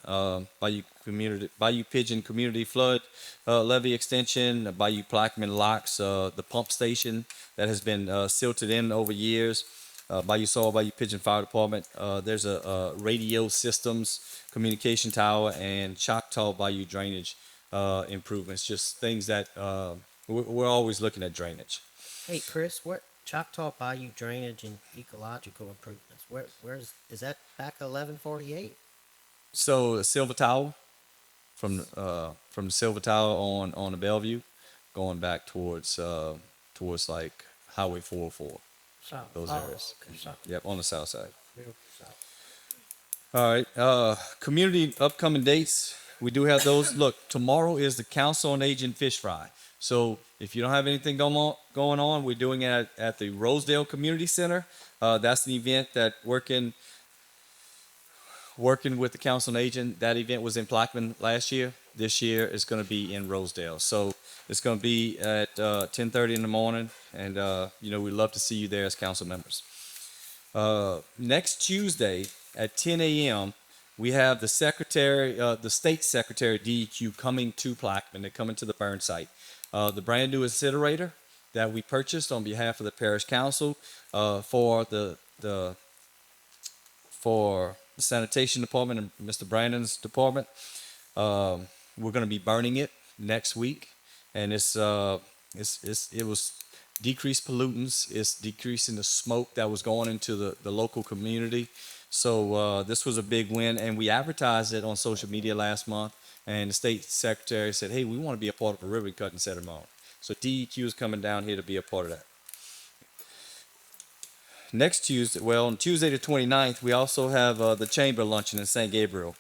Bayou Pigeon Community Flood Levee Extension, Bayou Plaquemine Locks, the pump station that has been silted in over years. Bayou Saw, Bayou Pigeon Fire Department. There's a radio systems communication tower, and Choctaw Bayou drainage improvements. Just things that we're always looking at drainage. Hey, Chris, what Choctaw Bayou drainage and ecological improvements? Where's that back 1148? So the Silver Tower, from the Silver Tower on the Bellevue, going back towards like Highway 404. South. Those areas. Okay, south. Yep, on the south side. South. All right. Community upcoming dates. We do have those. Look, tomorrow is the Council on Aging Fish Fry. So if you don't have anything going on, we're doing it at the Rosedale Community Center. That's an event that working with the Council on Aging. That event was in Plaquemine last year. This year it's going to be in Rosedale. So it's going to be at 10:30 in the morning, and we'd love to see you there as council members. Next Tuesday at 10 a.m., we have the state secretary of DEQ coming to Plaquemine. They're coming to the burn site. The brand new incinerator that we purchased on behalf of the parish council for the sanitation department and Mr. Brandon's department. We're going to be burning it next week, and it was decreased pollutants. It's decreasing the smoke that was going into the local community. So this was a big win, and we advertised it on social media last month. And the state secretary said, "Hey, we want to be a part of a ribbon cutting ceremony." So DEQ is coming down here to be a part of that. Next Tuesday, on Tuesday the 29th, we also have the chamber luncheon in St. Gabriel.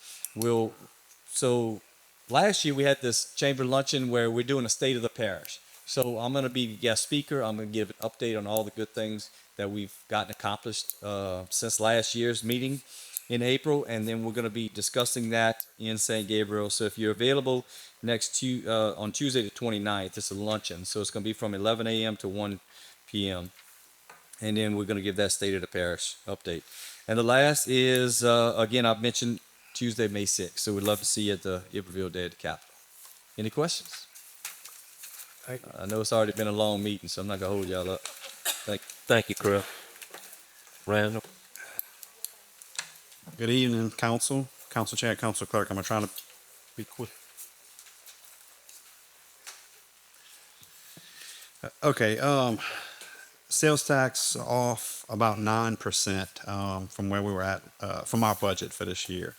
So last year we had this chamber luncheon where we're doing a state of the parish. So I'm going to be the guest speaker. I'm going to give an update on all the good things that we've gotten accomplished since last year's meeting in April, and then we're going to be discussing that in St. Gabriel. So if you're available on Tuesday the 29th, it's a luncheon. So it's going to be from 11 a.m. to 1 p.m. And then we're going to give that state of the parish update. And the last is, again, I've mentioned Tuesday, May 6th. So we'd love to see you at the Iberville Day at the Capitol. Any questions? I know it's already been a long meeting, so I'm not going to hold y'all up. Thank you. Thank you, Chris. Randall? Good evening, council chair, council clerk. I'm trying to be quick. Okay, sales tax off about 9% from where we were at, from our budget for this year.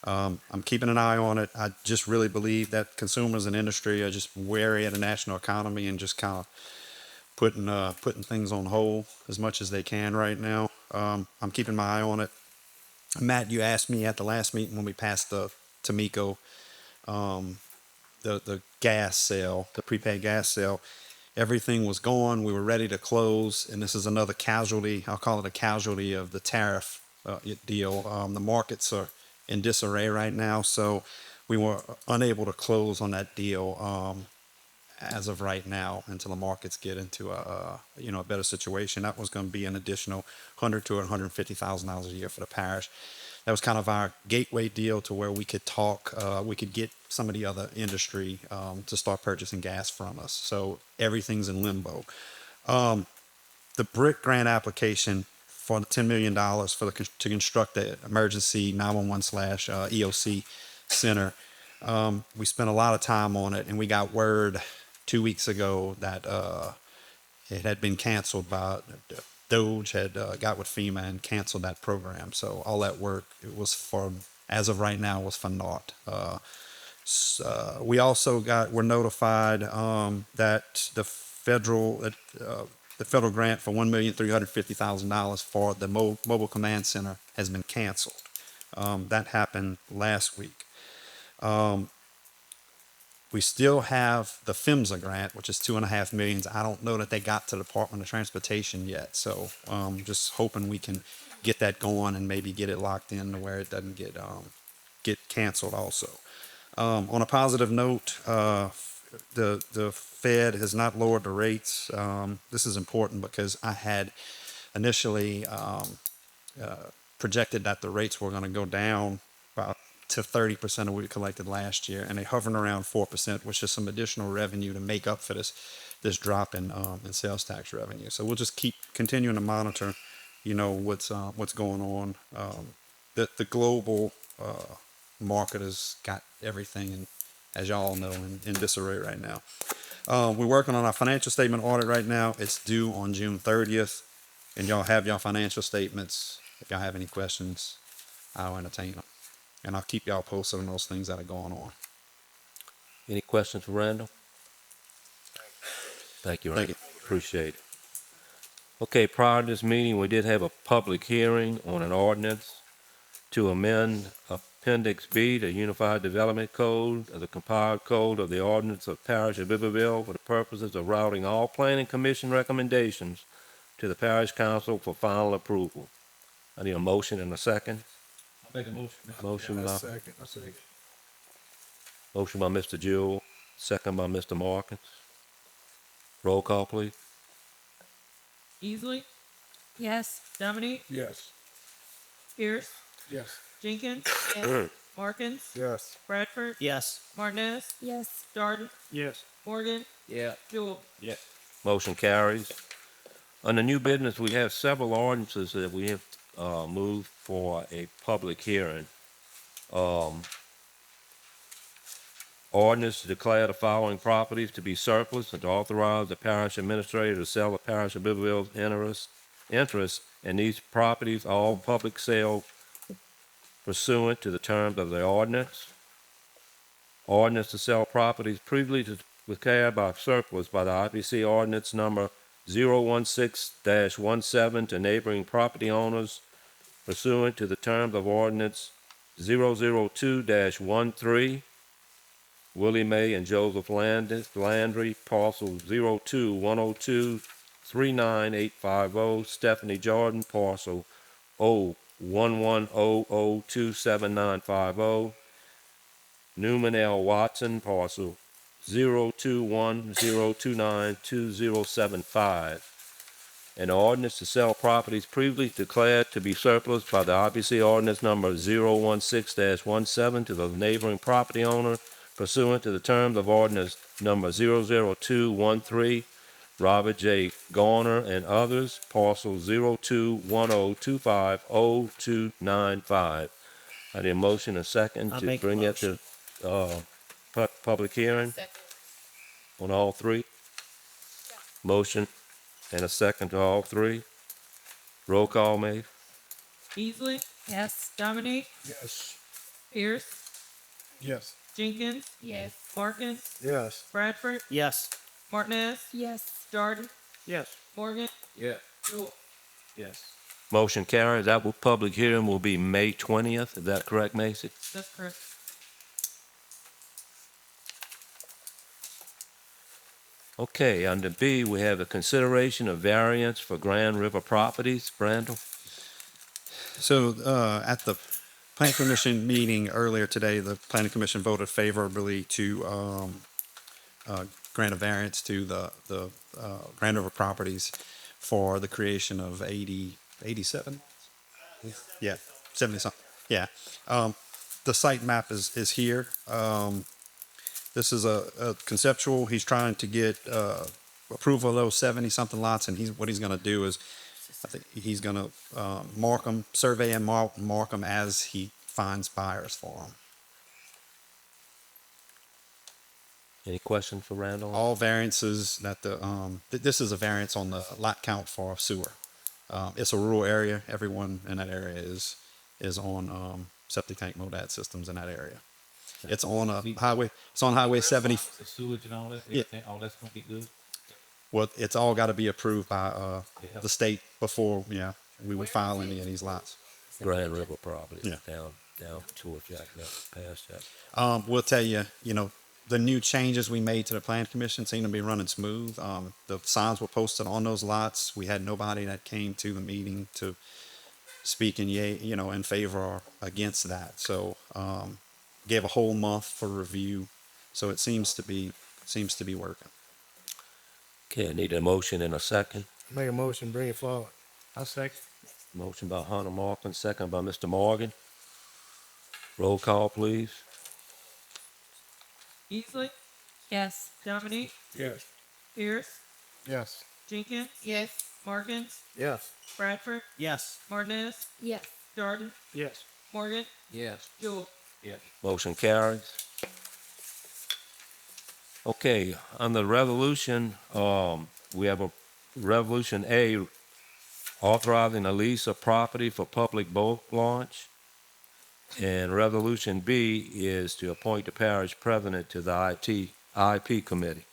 I'm keeping an eye on it. I just really believe that consumers and industry are just wary of the national economy and just kind of putting things on hold as much as they can right now. I'm keeping my eye on it. Matt, you asked me at the last meeting when we passed the Tamiko, the gas sale, the prepaid gas sale. Everything was gone. We were ready to close, and this is another casualty. I'll call it a casualty of the tariff deal. The markets are in disarray right now, so we were unable to close on that deal as of right now until the markets get into a better situation. That was going to be an additional $100,000 to $150,000 a year for the parish. That was kind of our gateway deal to where we could talk, we could get some of the other industry to start purchasing gas from us. So everything's in limbo. The BRIC grant application for the $10 million to construct the emergency 911/EOC center. We spent a lot of time on it, and we got word 2 weeks ago that it had been canceled by DOGE had got with FEMA and canceled that program. So all that work, it was as of right now, was for naught. We also were notified that the federal grant for $1,350,000 for the mobile command center has been canceled. That happened last week. We still have the PHMSA grant, which is $2.5 million. I don't know that they got to the Department of Transportation yet. So just hoping we can get that going and maybe get it locked in to where it doesn't get canceled also. On a positive note, the Fed has not lowered the rates. This is important because I had initially projected that the rates were going to go down about to 30% of what we collected last year, and they hovering around 4%, which is some additional revenue to make up for this drop in sales tax revenue. So we'll just keep continuing to monitor, what's going on. The global market has got everything, as y'all know, in disarray right now. We're working on our financial statement audit right now. It's due on June 30th, and y'all have your financial statements. If y'all have any questions, I'll entertain them. And I'll keep y'all posted on those things that are going on. Any questions for Randall? Thank you, Randall. Thank you. Appreciate it. Okay, prior to this meeting, we did have a public hearing on an ordinance to amend Appendix B, the Unified Development Code, of the compiled code of the ordinance of Parish of Iberville for the purposes of routing all planning commission recommendations to the parish council for final approval. I need a motion and a second. Make a motion. Motion by, Second. motion by Mr. Jewell, second by Mr. Markins. Roll call, please. Easley, Yes. Dominique, Yes. Pierce, Yes. Jenkins, Yes. Markins, Yes. Bradford, Yes. Martinez, Yes. Darden, Yes. Morgan, Yeah. Jewel. Yes. Motion carries. Under new business, we have several ordinances that we have moved for a public hearing. Ordinance to declare the following properties to be surplus and to authorize the parish administrator to sell the parish of Iberville's interest in these properties, all public sale pursuant to the terms of the ordinance. Ordinance to sell properties previously declared by surplus by the IPC ordinance number 016-17 to neighboring property owners pursuant to the terms of ordinance 002-13. Willie Mae and Joseph Landry, parcel 02-102-39850. Stephanie Jordan, parcel 01100279950. Newman L. Watson, parcel 021-029-2075. An ordinance to sell properties previously declared to be surplus by the IPC ordinance number 016-17 to the neighboring property owner pursuant to the terms of ordinance number 00213, Robert J. Garner and others, parcel 0210250295. I need a motion and a second I'll to make a bring that to public hearing Second. on all three. Motion and a second to all three. Roll call, Maeve. Easley, Yes. Dominique, Yes. Pierce, Yes. Jenkins, Yes. Markins, Yes. Bradford, Yes. Martinez, Yes. Darden, Yes. Morgan, Yeah. Jewel. Yes. Motion carries. That public hearing will be May 20th. Is that correct, Macy? That's correct. Okay, under B, we have a consideration of variance for Grand River Properties. Brandel? So at the Planning Commission meeting earlier today, the Planning Commission voted favorably to grant a variance to the Grand River Properties for the creation of 87? Yeah, 70 something. Yeah. The site map is here. This is a conceptual. He's trying to get approval of those 70 something lots, and what he's going to do is, I think he's going to mark them, survey and mark them as he finds buyers for them. Any questions for Randall? All variances that this is a variance on the lot count for sewer. It's a rural area. Everyone in that area is on septic tank MODAD systems in that area. It's on a highway. It's on Highway 70. The sewage and all that, Yeah. everything, all that's gonna be good. Well, it's all got to be approved by the state before we would file any of these lots. Grand River Properties. Yeah. Down towards Jack, past Jack. We'll tell you, the new changes we made to the Plan Commission seem to be running smooth. The signs were posted on those lots. We had nobody that came to the meeting to speak in favor or against that. So gave a whole month for review. So it seems to be working. Okay, I need a motion and a second. Make a motion, bring it forward. I second. Motion by Hunter Markin, second by Mr. Morgan. Roll call, please. Easley, Yes. Dominique, Yes. Pierce, Yes. Jenkins, Yes. Markins, Yes. Bradford, Yes. Martinez, Yes. Darden, Yes. Morgan, Yes. Jewel. Yes. Motion carries. Okay, on the resolution, we have a resolution A, authorizing a lease of property for public boat launch. And resolution B is to appoint the parish president to the IP committee.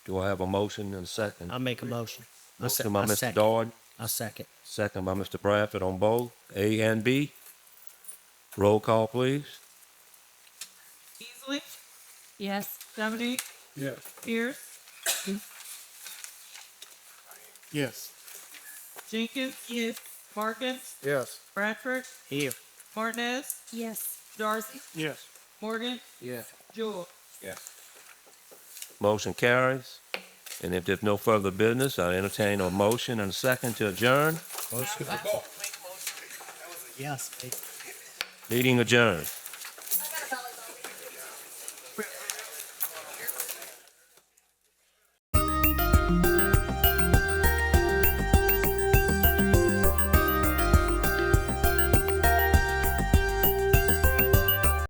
Do I have a motion and a second? I'll make a motion. Motion by I Mr. second. Dodd, I second. second by Mr. Bradford on both, A and B. Roll call, please. Easley, Yes. Dominique, Yes. Pierce, Yes. Jenkins. Yes. Parkins, Yes. Bradford, Here. Martinez, Yes. Darcy, Yes. Morgan, Yes. Jewel. Yes. Motion carries. And if there's no further business, I entertain a motion and a second to adjourn. Motion. Yes. Meeting adjourned.